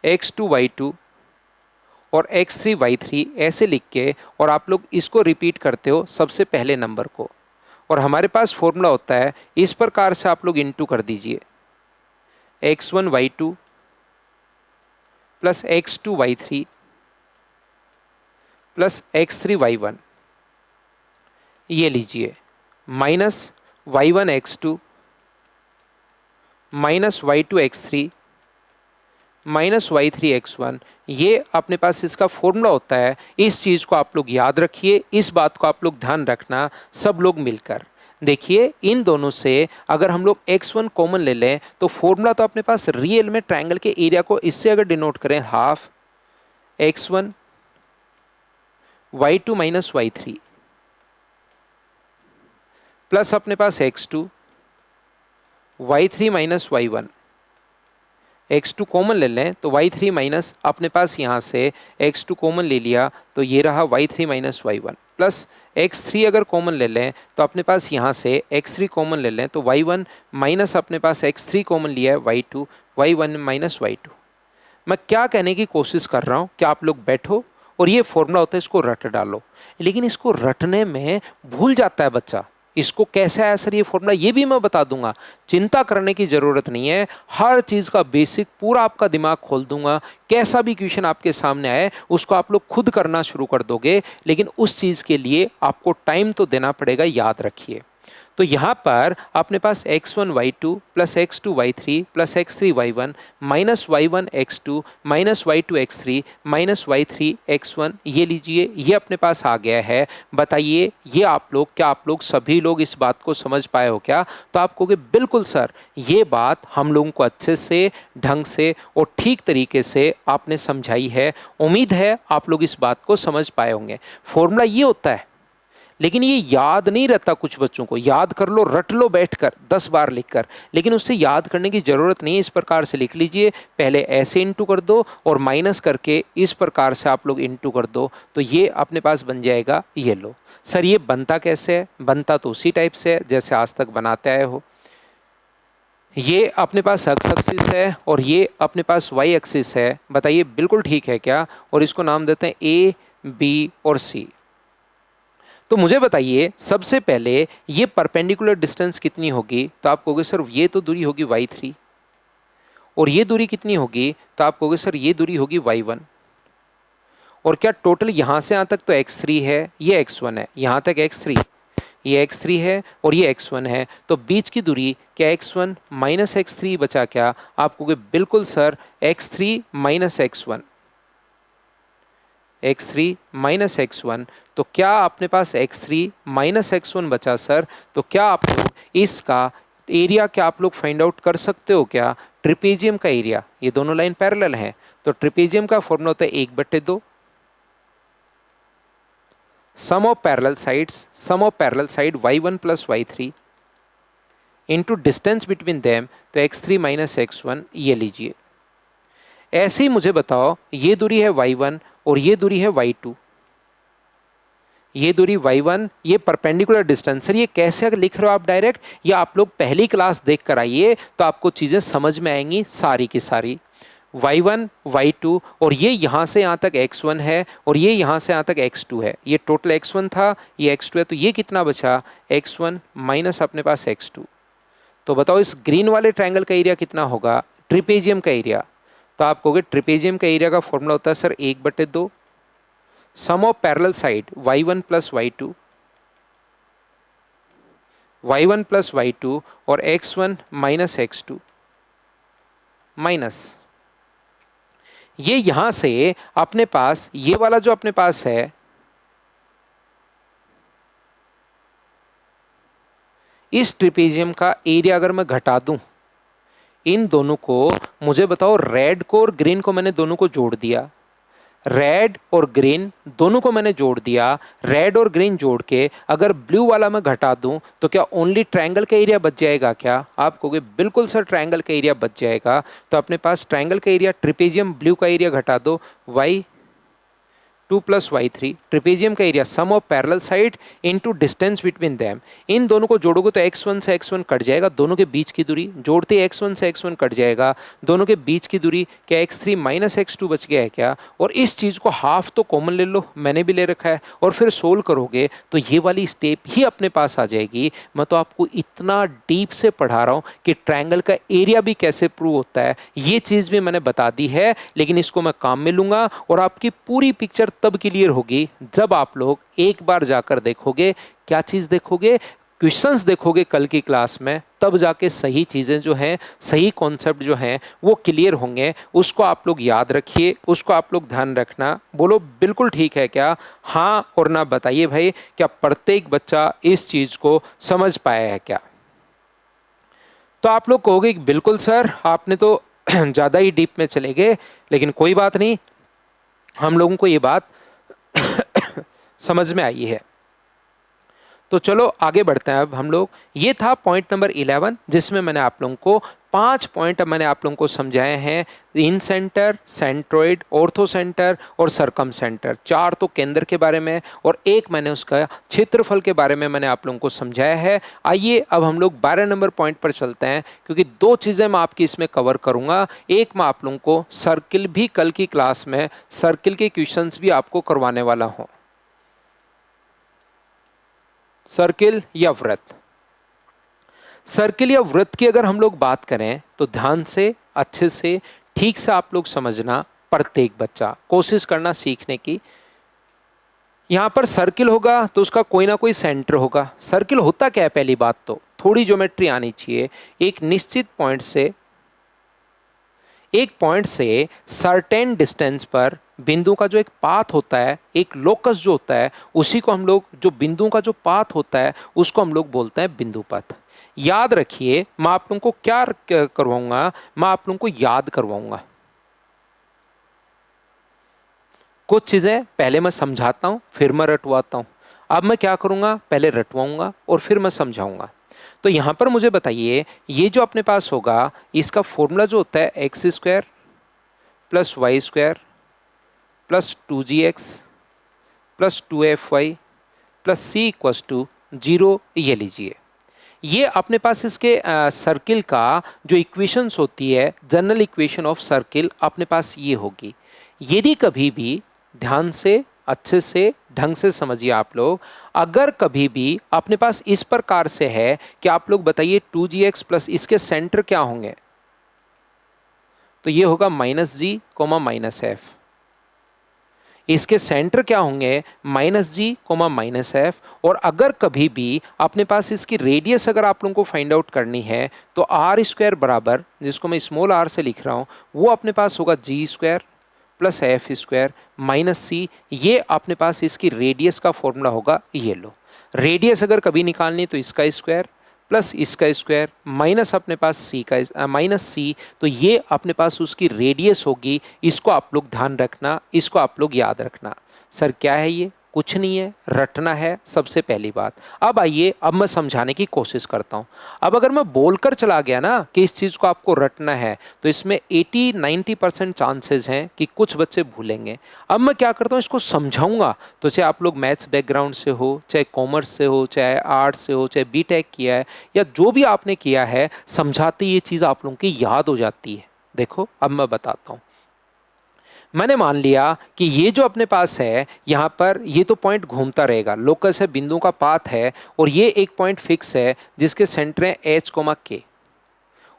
x2 y2 और x3 y3 ऐसे लिख के, और आप लोग इसको रिपीट करते हो सबसे पहले नंबर को, और हमारे पास फॉर्मूला होता है इस प्रकार से, आप लोग इनटू कर दीजिए, x1 y2 plus x2 y3 plus x3 y1, ये लीजिए, minus y1 x2 minus y2 x3 minus y3 x1। ये अपने पास इसका फॉर्मूला होता है। इस चीज़ को आप लोग याद रखिए, इस बात को आप लोग ध्यान रखना, सब लोग मिलकर। देखिए इन दोनों से अगर हम लोग x1 कॉमन ले लें तो फॉर्मूला तो अपने पास रियल में ट्रायंगल के एरिया को इससे अगर डिनोट करें, half x1 y2 minus y3 plus अपने पास x2 y3 minus y1, x2 common ले लें तो y3 माइनस, अपने पास यहाँ से x2 कॉमन ले लिया तो ये रहा y3 minus y1, plus x3 अगर कॉमन ले लें तो अपने पास यहाँ से x3 कॉमन ले लें तो y1 माइनस, अपने पास x3 कॉमन लिया है y2, y1 माइनस y2। मैं क्या कहने की कोशिश कर रहा हूँ कि आप लोग बैठो और ये फॉर्मूला होता है इसको रट डालो। लेकिन इसको रटने में भूल जाता है बच्चा, इसको कैसे आया सर ये फॉर्मूला, ये भी मैं बता दूंगा। चिंता करने की जरूरत नहीं है, हर चीज का बेसिक पूरा आपका दिमाग खोल दूंगा। कैसा भी क्वेश्चन आपके सामने आए उसको आप लोग खुद करना शुरू कर दोगे, लेकिन उस चीज के लिए आपको टाइम तो देना पड़ेगा, याद रखिए। तो यहाँ पर अपने पास x1 y2 plus x2 y3 plus x3 y1 minus y1 x2 minus y2 x3 minus y3 x1, ये लीजिए, ये अपने पास आ गया है। बताइए ये आप लोग, क्या आप लोग सभी लोग इस बात को समझ पाए हो क्या? तो आप कहोगे बिल्कुल सर, ये बात हम लोगों को अच्छे से, ढंग से और ठीक तरीके से आपने समझाई है। उम्मीद है आप लोग इस बात को समझ पाए होंगे। फॉर्मूला ये होता है, लेकिन ये याद नहीं रहता। कुछ बच्चों को याद कर लो, रट लो बैठकर 10 बार लिखकर, लेकिन उससे याद करने की जरूरत नहीं है। इस प्रकार से लिख लीजिए, पहले ऐसे इंटू कर दो और माइनस करके इस प्रकार से आप लोग इंटू कर दो, तो ये अपने पास बन जाएगा। ये लो सर, ये बनता कैसे है? बनता तो उसी टाइप से है जैसे आज तक बनाते आए हो। ये अपने पास एक्स एक्सिस है और ये अपने पास वाई एक्सिस है। बताइए बिल्कुल ठीक है क्या? और इसको नाम देते हैं ए, बी और सी। तो मुझे बताइए सबसे पहले ये परपेंडिकुलर डिस्टेंस कितनी होगी? तो आप कहोगे सर ये तो दूरी होगी y3, और ये दूरी कितनी होगी? तो आप कहोगे सर ये दूरी होगी y1। और क्या टोटल यहां से यहां तक तो x3 है, ये x1 है, यहां तक x3, ये x3 है और ये x1 है। तो बीच की दूरी क्या x1 माइनस x3 बचा क्या? आप कहोगे बिल्कुल sir, x3 minus x1, x3 minus x1। तो क्या अपने पास x3 माइनस x1 बचा सर? तो क्या आप लोग इसका एरिया क्या आप लोग फाइंड आउट कर सकते हो क्या? ट्रिपेजियम का एरिया, ये दोनों लाइन पैरेलल हैं, तो ट्रिपेजियम का फॉर्मूला होता है 1/2 sum of parallel sides, sum of parallel side y1 plus y3 into distance between them, तो x3 माइनस x1, ये लीजिए। ऐसे ही मुझे बताओ, ये दूरी है y1 और ये दूरी है y2, ये दूरी y1, ये परपेंडिकुलर डिस्टेंस। सर ये कैसे लिख रहे हो आप डायरेक्ट? ये आप लोग पहली क्लास देख कर आइए तो आपको चीजें समझ में आएंगी सारी की सारी। y1 y2 और ये यहां से यहां तक x1 है और ये यहां से यहां तक x2 है। ये टोटल x1 था, ये x2 है, तो ये कितना बचा? x1 माइनस अपने पास x2। तो बताओ इस ग्रीन वाले ट्रायंगल का एरिया कितना होगा? ट्रिपेजियम का एरिया। तो आप कहोगे ट्रिपेजियम का एरिया का फॉर्मूला होता है sir 1/2 sum of parallel side y1 plus y2, y1 plus y2 और x1 माइनस x2 माइनस ये यहां से अपने पास ये वाला जो अपने पास है, इस ट्रिपेजियम का एरिया अगर मैं घटा दूं इन दोनों को, मुझे बताओ रेड को और ग्रीन को मैंने दोनों को जोड़ दिया, रेड और ग्रीन दोनों को मैंने जोड़ दिया। रेड और ग्रीन जोड़ के अगर ब्लू वाला मैं घटा दूं तो क्या ओनली ट्रायंगल का एरिया बच जाएगा क्या? आप कहोगे बिल्कुल सर ट्रायंगल का एरिया बच जाएगा। तो अपने पास ट्रायंगल का एरिया, ट्रिपेजियम ब्लू का एरिया घटा दो, y2 प्लस y3, ट्रिपेजियम का area sum of parallel side into distance between them. इन दोनों को जोड़ोगे तो x1 से x1 कट जाएगा, दोनों के बीच की दूरी जोड़ते ही x1 से x1 कट जाएगा, दोनों के बीच की दूरी क्या x3 माइनस x2 बच गया है क्या? और इस चीज को हाफ तो कॉमन ले लो, मैंने भी ले रखा है, और फिर सोल्व करोगे तो ये वाली स्टेप ही अपने पास आ जाएगी। मैं तो आपको इतना डीप से पढ़ा रहा हूं कि ट्रायंगल का एरिया भी कैसे प्रूव होता है, ये चीज भी मैंने बता दी है, लेकिन इसको मैं काम में लूंगा और आपकी पूरी पिक्चर तब क्लियर होगी जब आप लोग एक बार जाकर देखोगे। क्या चीज देखोगे? क्वेश्चंस देखोगे कल की क्लास में, तब जाके सही चीजें जो हैं, सही कॉन्सेप्ट जो हैं वो क्लियर होंगे। उसको आप लोग याद रखिए, उसको आप लोग ध्यान रखना। बोलो बिल्कुल ठीक है क्या? हाँ और ना बताइए भाई, क्या प्रत्येक बच्चा इस चीज को समझ पाया है क्या? तो आप लोग कहोगे बिल्कुल सर आपने तो ज्यादा ही डीप में चले गए, लेकिन कोई बात नहीं, हम लोगों को ये बात समझ में आई है। तो चलो आगे बढ़ते हैं अब हम लोग। ये था पॉइंट नंबर 11, जिसमें मैंने आप लोगों को 5 पॉइंट मैंने आप लोगों को समझाए हैं। इन सेंटर, सेंट्रोइड, ऑर्थो सेंटर और सरकम सेंटर। 4 तो केंद्र के बारे में और एक मैंने उसका क्षेत्रफल के बारे में मैंने आप लोगों को समझाया है। आइए अब हम लोग 12 नंबर पॉइंट पर चलते हैं, क्योंकि 2 चीज़ें मैं आपकी इसमें कवर करूंगा। एक मैं आप लोगों को सर्किल भी कल की क्लास में सर्किल के क्वेश्चंस भी आपको करवाने वाला हूँ। सर्किल या वृत्त। सर्किल या वृत्त की अगर हम लोग बात करें तो ध्यान से, अच्छे से, ठीक से आप लोग समझना, प्रत्येक बच्चा कोशिश करना सीखने की। यहां पर सर्किल होगा तो उसका कोई ना कोई सेंटर होगा। सर्किल होता क्या है, पहली बात तो थोड़ी ज्योमेट्री आनी चाहिए। एक निश्चित पॉइंट से, एक पॉइंट से सर्टेन डिस्टेंस पर बिंदु का जो एक पाथ होता है, एक लोकस जो होता है, उसी को हम लोग, जो बिंदु का जो पाथ होता है उसको हम लोग बोलते हैं बिंदु पथ। याद रखिए, मैं आप लोगों को क्या करवाऊंगा, मैं आप लोगों को याद करवाऊंगा। कुछ चीजें पहले मैं समझाता हूं, फिर मैं रटवाता हूं। अब मैं क्या करूंगा, पहले रटवाऊंगा और फिर मैं समझाऊंगा। तो यहां पर मुझे बताइए, ये जो अपने पास होगा, इसका फॉर्मूला जो होता है X square plus Y square plus 2gx plus 2fy plus C equals to 0, ये लीजिए। ये अपने पास इसके सर्किल का जो इक्वेशंस होती है, जनरल इक्वेशन ऑफ सर्किल अपने पास ये होगी। यदि कभी भी, ध्यान से, अच्छे से, ढंग से समझिए आप लोग, अगर कभी भी अपने पास इस प्रकार से है कि आप लोग बताइए 2gx प्लस इसके सेंटर क्या होंगे, तो ये होगा -g, -f। इसके सेंटर क्या होंगे, -g, -f। और अगर कभी भी अपने पास इसकी रेडियस अगर आप लोगों को फाइंड आउट करनी है तो आर स्क्वायर बराबर, जिसको मैं स्मॉल r से लिख रहा हूं, वो अपने पास होगा g square plus F square minus C. ये अपने पास इसकी रेडियस का फॉर्मूला होगा। ये लो, रेडियस अगर कभी निकालनी तो इसका स्क्वायर प्लस इसका स्क्वायर माइनस अपने पास सी का माइनस सी, तो ये अपने पास उसकी रेडियस होगी। इसको आप लोग ध्यान रखना, इसको आप लोग याद रखना। सर क्या है ये, कुछ नहीं है, रटना है सबसे पहली बात। अब आइए, अब मैं समझाने की कोशिश करता हूं। अब अगर मैं बोलकर चला गया ना कि इस चीज को आपको रटना है, तो इसमें 80-90% चांसेस हैं कि कुछ बच्चे भूलेंगे। अब मैं क्या करता हूं, इसको समझाऊंगा। तो चाहे आप लोग मैथ्स बैकग्राउंड से हो, चाहे कॉमर्स से हो, चाहे आर्ट्स से हो, चाहे बीटेक किया है, या जो भी आपने किया है, समझाते ये चीज आप लोगों की याद हो जाती है। देखो अब मैं बताता हूं। मैंने मान लिया कि ये जो अपने पास है, यहाँ पर ये तो पॉइंट घूमता रहेगा, लोकस है, बिंदु का पाथ है, और ये एक पॉइंट फिक्स है जिसके सेंटर है एच कोमा के।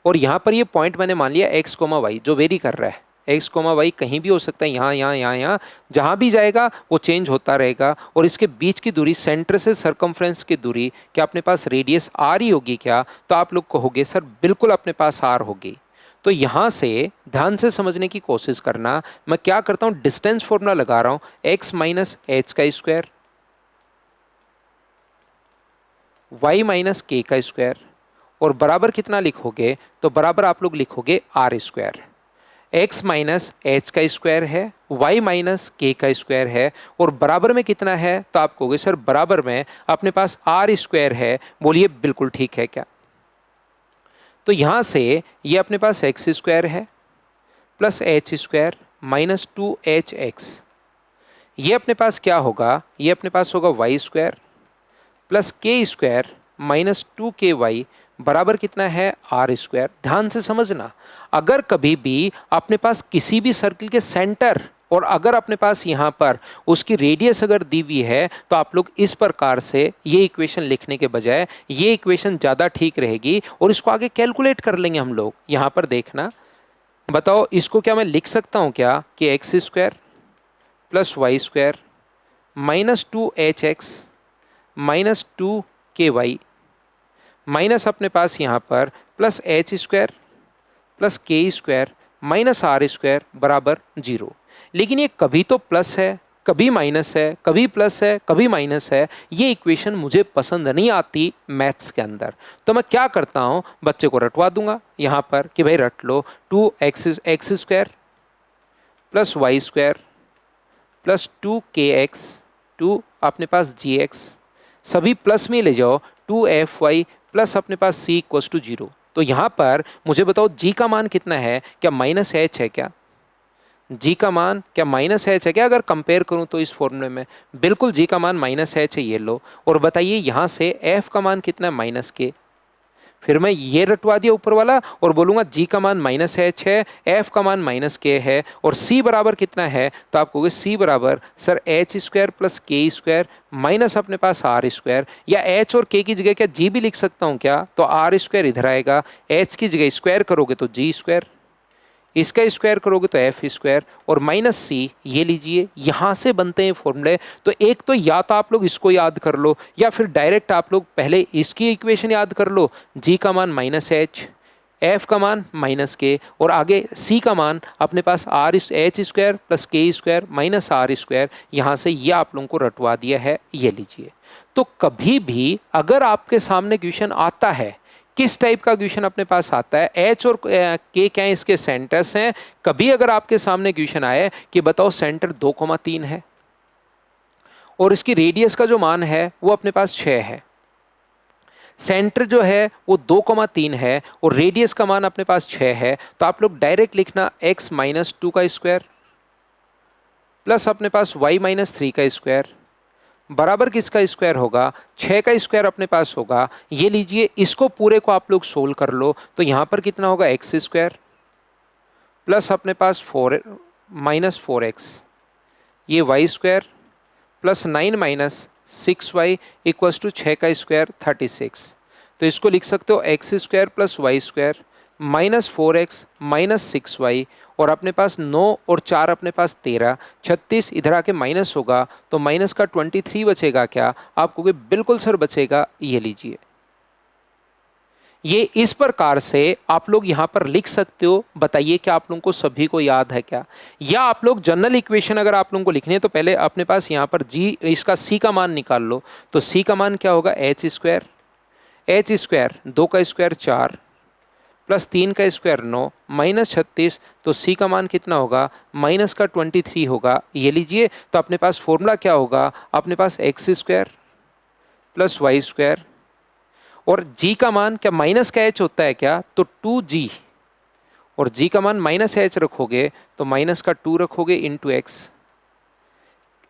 और यहाँ पर ये पॉइंट मैंने मान लिया एक्स कोमा वाई, जो वेरी कर रहा है। एक्स कोमा वाई कहीं भी हो सकता है, यहाँ यहाँ यहाँ यहाँ, जहाँ भी जाएगा वो चेंज होता रहेगा। और इसके बीच की दूरी, सेंटर से सरकमफ्रेंस की दूरी, क्या अपने पास रेडियस आर ही होगी क्या? तो आप लोग कहोगे सर बिल्कुल अपने पास आर होगी। तो यहां से ध्यान से समझने की कोशिश करना। मैं क्या करता हूं, डिस्टेंस फॉर्मूला लगा रहा हूं, एक्स माइनस एच का स्क्वायर वाई माइनस के का स्क्वायर, और बराबर कितना लिखोगे, तो बराबर आप लोग लिखोगे R square. X minus H का स्क्वायर है, वाई माइनस के का स्क्वायर है, और बराबर में कितना है, तो आप कहोगे सर बराबर में अपने पास आर स्क्वायर है। बोलिए बिल्कुल ठीक है क्या? तो यहां से ये अपने पास एक्स स्क्वायर है plus H square minus 2hx, ये अपने पास क्या होगा, ये अपने पास होगा Y square plus K square minus 2ky बराबर कितना है, आर स्क्वायर। ध्यान से समझना, अगर कभी भी अपने पास किसी भी सर्किल के सेंटर, और अगर अपने पास यहाँ पर उसकी रेडियस अगर दी हुई है, तो आप लोग इस प्रकार से ये इक्वेशन लिखने के बजाय ये इक्वेशन ज़्यादा ठीक रहेगी, और इसको आगे कैलकुलेट कर लेंगे हम लोग। यहाँ पर देखना, बताओ इसको क्या मैं लिख सकता हूँ क्या कि X square plus Y square minus 2hx minus 2ky minus अपने पास यहाँ पर plus H square plus K square minus R square बराबर 0। लेकिन ये कभी तो प्लस है, कभी माइनस है, कभी प्लस है, कभी माइनस है। ये इक्वेशन मुझे पसंद नहीं आती मैथ्स के अंदर। तो मैं क्या करता हूँ, बच्चे को रटवा दूंगा यहाँ पर कि भाई रट लो, 2x square plus Y square plus 2kx 2 अपने पास gx, सभी प्लस में ले जाओ, 2fy प्लस अपने पास c इक्वल्स टू 0। तो यहाँ पर मुझे बताओ g का मान कितना है, क्या माइनस एच है क्या? g का मान क्या माइनस एच है क्या? अगर कंपेयर करूं तो इस फॉर्मूले में बिल्कुल g का मान माइनस एच है, ये लो। और बताइए यहाँ से f का मान कितना है, माइनस के। फिर मैं ये रटवा दिया ऊपर वाला और बोलूँगा g का मान -h है, f का मान -k है और c बराबर कितना है, तो आप कहोगे c बराबर sir h square plus k square minus अपने पास r स्क्वायर, या h और k की जगह क्या g भी लिख सकता हूँ क्या, तो r स्क्वायर इधर आएगा, h की जगह स्क्वायर करोगे तो g स्क्वायर, इसका स्क्वायर करोगे तो एफ स्क्वायर और माइनस सी, ये लीजिए यहाँ से बनते हैं फॉर्मूले। तो एक तो या तो आप लोग इसको याद कर लो या फिर डायरेक्ट आप लोग पहले इसकी इक्वेशन याद कर लो, जी का मान -h, एफ का मान -k और आगे सी का मान अपने पास R H square plus K square minus R square, यहाँ से ये आप लोगों को रटवा दिया है, ये लीजिए। तो कभी भी अगर आपके सामने क्वेश्चन आता है, किस टाइप का क्वेश्चन अपने पास आता है, एच और के क्या है, इसके सेंटर्स हैं। कभी अगर आपके सामने क्वेश्चन आए कि बताओ सेंटर 2,3 है और इसकी रेडियस का जो मान है वो अपने पास 6 है, सेंटर जो है वो 2,3 है और रेडियस का मान अपने पास 6 है, तो आप लोग डायरेक्ट लिखना x - 2 का स्क्वायर प्लस अपने पास y - 3 का स्क्वायर बराबर किसका स्क्वायर होगा, 6 का स्क्वायर अपने पास होगा। ये लीजिए, इसको पूरे को आप लोग सोल्व कर लो तो यहाँ पर कितना होगा, x स्क्वायर प्लस अपने पास -4x, ये y square plus 9 - 6y equals to 6 का स्क्वायर 36। तो इसको लिख सकते हो x square plus y square -4x -6y और अपने पास 9 और 4 अपने पास 13, 36 इधर आके माइनस होगा तो माइनस का 23 बचेगा क्या, आप कहोगे बिल्कुल सर बचेगा, ये लीजिए। ये इस प्रकार से आप लोग यहाँ पर लिख सकते हो। बताइए क्या आप लोगों को सभी को याद है क्या, या आप लोग जनरल इक्वेशन अगर आप लोगों को लिखनी है तो पहले अपने पास यहाँ पर जी इसका सी का मान निकाल लो। तो सी का मान क्या होगा, h स्क्वायर 2 का स्क्वायर 4 प्लस 3 का स्क्वायर 9 माइनस 36, तो सी का मान कितना होगा, माइनस का 23 होगा, ये लीजिए। तो अपने पास फॉर्मूला क्या होगा, अपने पास X square plus Y square और g का मान क्या माइनस का h होता है क्या, तो 2g और g का मान -h रखोगे तो माइनस का 2 रखोगे इंटू एक्स।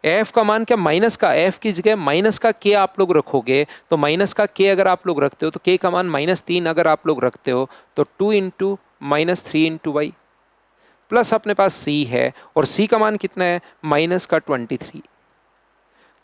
f का मान क्या माइनस का, f की जगह माइनस का k आप लोग रखोगे तो माइनस का k अगर आप लोग रखते हो तो k का मान -3 अगर आप लोग रखते हो तो 2 इंटू -3 इंटू वाई प्लस अपने पास c है और c का मान कितना है, माइनस का 23।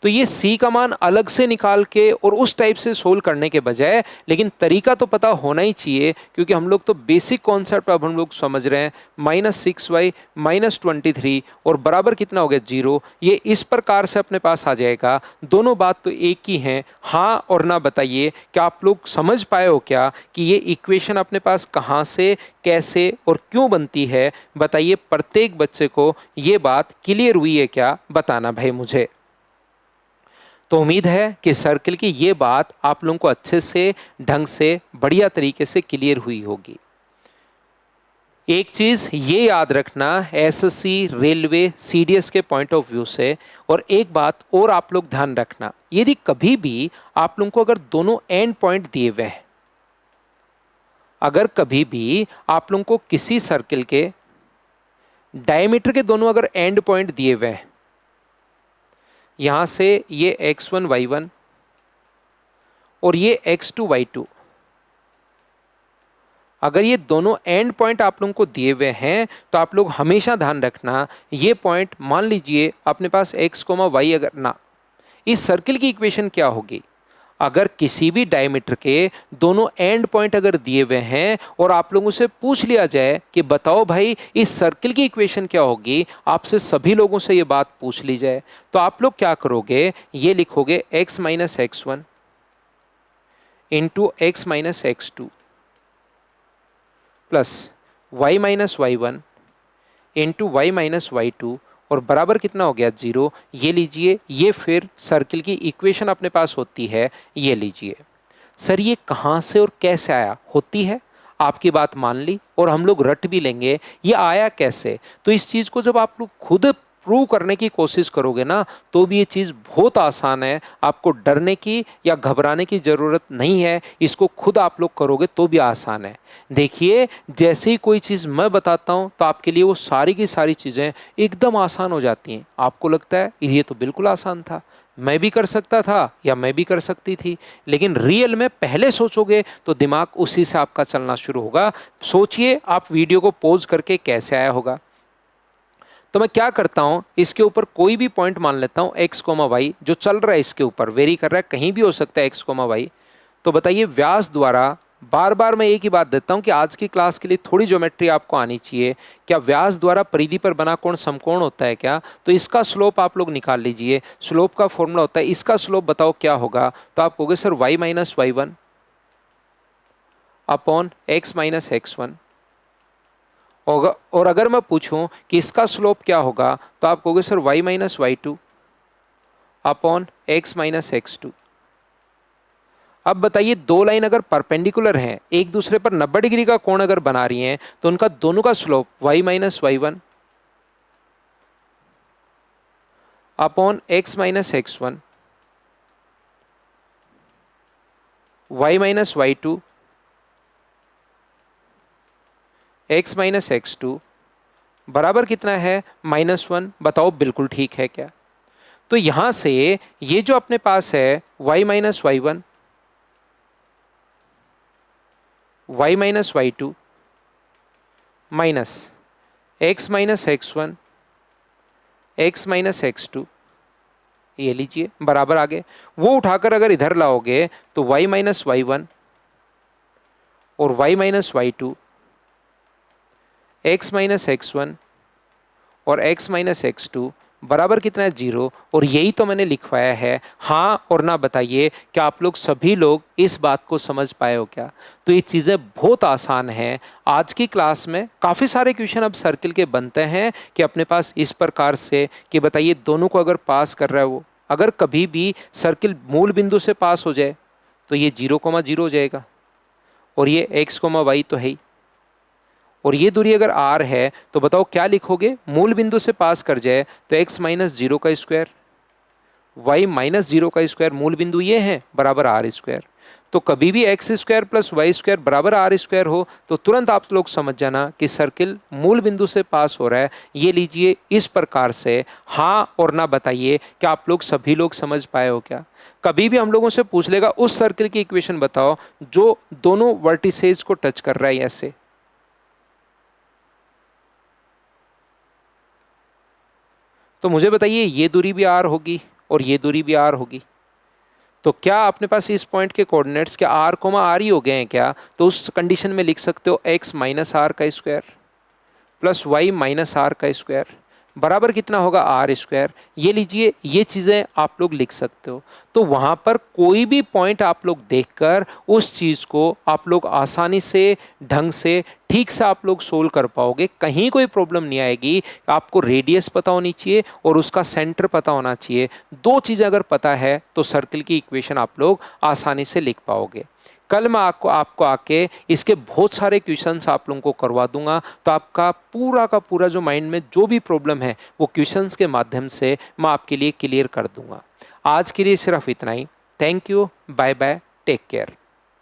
तो ये c का मान अलग से निकाल के और उस टाइप से सोल्व करने के बजाय, लेकिन तरीका तो पता होना ही चाहिए क्योंकि हम लोग तो बेसिक कॉन्सेप्ट अब हम लोग समझ रहे हैं। -6y -23 और बराबर कितना हो गया 0, ये इस प्रकार से अपने पास आ जाएगा। दोनों बात तो एक ही हैं, हाँ और ना। बताइए क्या आप लोग समझ पाए हो क्या कि ये इक्वेशन अपने पास कहाँ से, कैसे और क्यों बनती है। बताइए प्रत्येक बच्चे को ये बात क्लियर हुई है क्या, बताना भाई मुझे। तो उम्मीद है कि सर्किल की ये बात आप लोगों को अच्छे से ढंग से बढ़िया तरीके से क्लियर हुई होगी। एक चीज़ ये याद रखना एसएससी, रेलवे, सीडीएस के पॉइंट ऑफ व्यू से, और एक बात और आप लोग ध्यान रखना, यदि कभी भी आप लोगों को अगर दोनों एंड पॉइंट दिए हुए हैं, अगर कभी भी आप लोगों को किसी सर्किल के डायमीटर के दोनों अगर एंड पॉइंट दिए हुए हैं, यहां से ये x1 y1 और ये x2 y2, अगर ये दोनों एंड पॉइंट आप लोगों को दिए हुए हैं तो आप लोग हमेशा ध्यान रखना, ये पॉइंट मान लीजिए अपने पास x, y अगर ना, इस सर्किल की इक्वेशन क्या होगी, अगर किसी भी डायमीटर के दोनों एंड पॉइंट अगर दिए हुए हैं और आप लोगों से पूछ लिया जाए कि बताओ भाई इस सर्किल की इक्वेशन क्या होगी, आपसे सभी लोगों से ये बात पूछ ली जाए, तो आप लोग क्या करोगे, ये लिखोगे x - x1 into x - x2 plus y - y1 into y - y2 और बराबर कितना हो गया 0। ये लीजिए, ये फिर सर्किल की इक्वेशन अपने पास होती है। ये लीजिए सर, ये कहाँ से और कैसे आया, होती है आपकी बात मान ली और हम लोग रट भी लेंगे ये आया कैसे। तो इस चीज़ को जब आप लोग खुद प्रूव करने की कोशिश करोगे ना, तो भी ये चीज़ बहुत आसान है, आपको डरने की या घबराने की ज़रूरत नहीं है, इसको खुद आप लोग करोगे तो भी आसान है। देखिए जैसे ही कोई चीज़ मैं बताता हूँ तो आपके लिए वो सारी की सारी चीज़ें एकदम आसान हो जाती हैं। आपको लगता है ये तो बिल्कुल आसान था, मैं भी कर सकता था या मैं भी कर सकती थी, लेकिन रियल में पहले सोचोगे तो दिमाग उसी से आपका चलना शुरू होगा। सोचिए आप वीडियो को पॉज करके कैसे आया होगा। तो मैं क्या करता हूं, इसके ऊपर कोई भी पॉइंट मान लेता हूं x, y जो चल रहा है, इसके ऊपर वेरी कर रहा है, कहीं भी हो सकता है x, y। तो बताइए व्यास द्वारा, बार बार मैं एक ही बात देता हूं कि आज की क्लास के लिए थोड़ी ज्योमेट्री आपको आनी चाहिए। क्या व्यास द्वारा परिधि पर बना कोण समकोण होता है क्या? तो इसका स्लोप आप लोग निकाल लीजिए। स्लोप का फॉर्मूला होता है, इसका स्लोप बताओ क्या होगा? तो आप कहोगे sir y minus y1 upon x minus x1। और अगर मैं पूछूं कि इसका स्लोप क्या होगा, तो आप कहोगे sir y minus y2 upon x minus x2। अब बताइए दो लाइन अगर परपेंडिकुलर हैं, एक दूसरे पर 90 डिग्री का कोण अगर बना रही हैं, तो उनका दोनों का slope y minus y1 upon x minus x1, y minus y2 x minus x2 बराबर कितना है? -1। बताओ बिल्कुल ठीक है क्या? तो यहां से ये जो अपने पास है y minus y1, y minus y2 minus x minus x1, x minus x2, ये लीजिए बराबर आ गए। वो उठाकर अगर इधर लाओगे तो y माइनस y1 और y minus y2, x minus x1 और x माइनस x2 बराबर कितना है? 0। और यही तो मैंने लिखवाया है। हाँ और ना बताइए, क्या आप लोग सभी लोग इस बात को समझ पाए हो क्या? तो ये चीज़ें बहुत आसान हैं। आज की क्लास में काफ़ी सारे क्वेश्चन अब सर्किल के बनते हैं कि अपने पास इस प्रकार से कि बताइए दोनों को अगर पास कर रहा है वो, अगर कभी भी सर्किल मूल बिंदु से पास हो जाए तो ये 0,0 हो जाएगा, और ये x, y तो है ही, और ये दूरी अगर r है तो बताओ क्या लिखोगे? मूल बिंदु से पास कर जाए तो x माइनस 0 का स्क्वायर, y माइनस 0 का स्क्वायर, मूल बिंदु ये है, बराबर r स्क्वायर। तो कभी भी X square plus Y square बराबर आर स्क्वायर हो तो तुरंत आप लोग समझ जाना कि सर्किल मूल बिंदु से पास हो रहा है। ये लीजिए इस प्रकार से। हाँ और ना बताइए, क्या आप लोग सभी लोग समझ पाए हो क्या? कभी भी हम लोगों से पूछ लेगा उस सर्किल की इक्वेशन बताओ जो दोनों वर्टिसेज को टच कर रहा है ऐसे। तो मुझे बताइए ये दूरी भी आर होगी और ये दूरी भी आर होगी, तो क्या अपने पास इस पॉइंट के कोऑर्डिनेट्स क्या आर कोमा आर ही हो गए हैं क्या? तो उस कंडीशन में लिख सकते हो x माइनस आर का square plus Y minus R का स्क्वायर बराबर कितना होगा? R square. ये लीजिए ये चीज़ें आप लोग लिख सकते हो। तो वहाँ पर कोई भी पॉइंट आप लोग देखकर उस चीज़ को आप लोग आसानी से, ढंग से, ठीक से आप लोग सोल्व कर पाओगे। कहीं कोई प्रॉब्लम नहीं आएगी। आपको रेडियस पता होनी चाहिए और उसका सेंटर पता होना चाहिए। दो चीज़ें अगर पता है तो सर्किल की इक्वेशन आप लोग आसानी से लिख पाओगे। कल मैं आपको आके इसके बहुत सारे क्वेश्चंस आप लोगों को करवा दूंगा, तो आपका पूरा का पूरा जो माइंड में जो भी प्रॉब्लम है वो क्वेश्चंस के माध्यम से मैं आपके लिए क्लियर कर दूंगा। आज के लिए सिर्फ इतना ही। Thank you, bye bye, take care.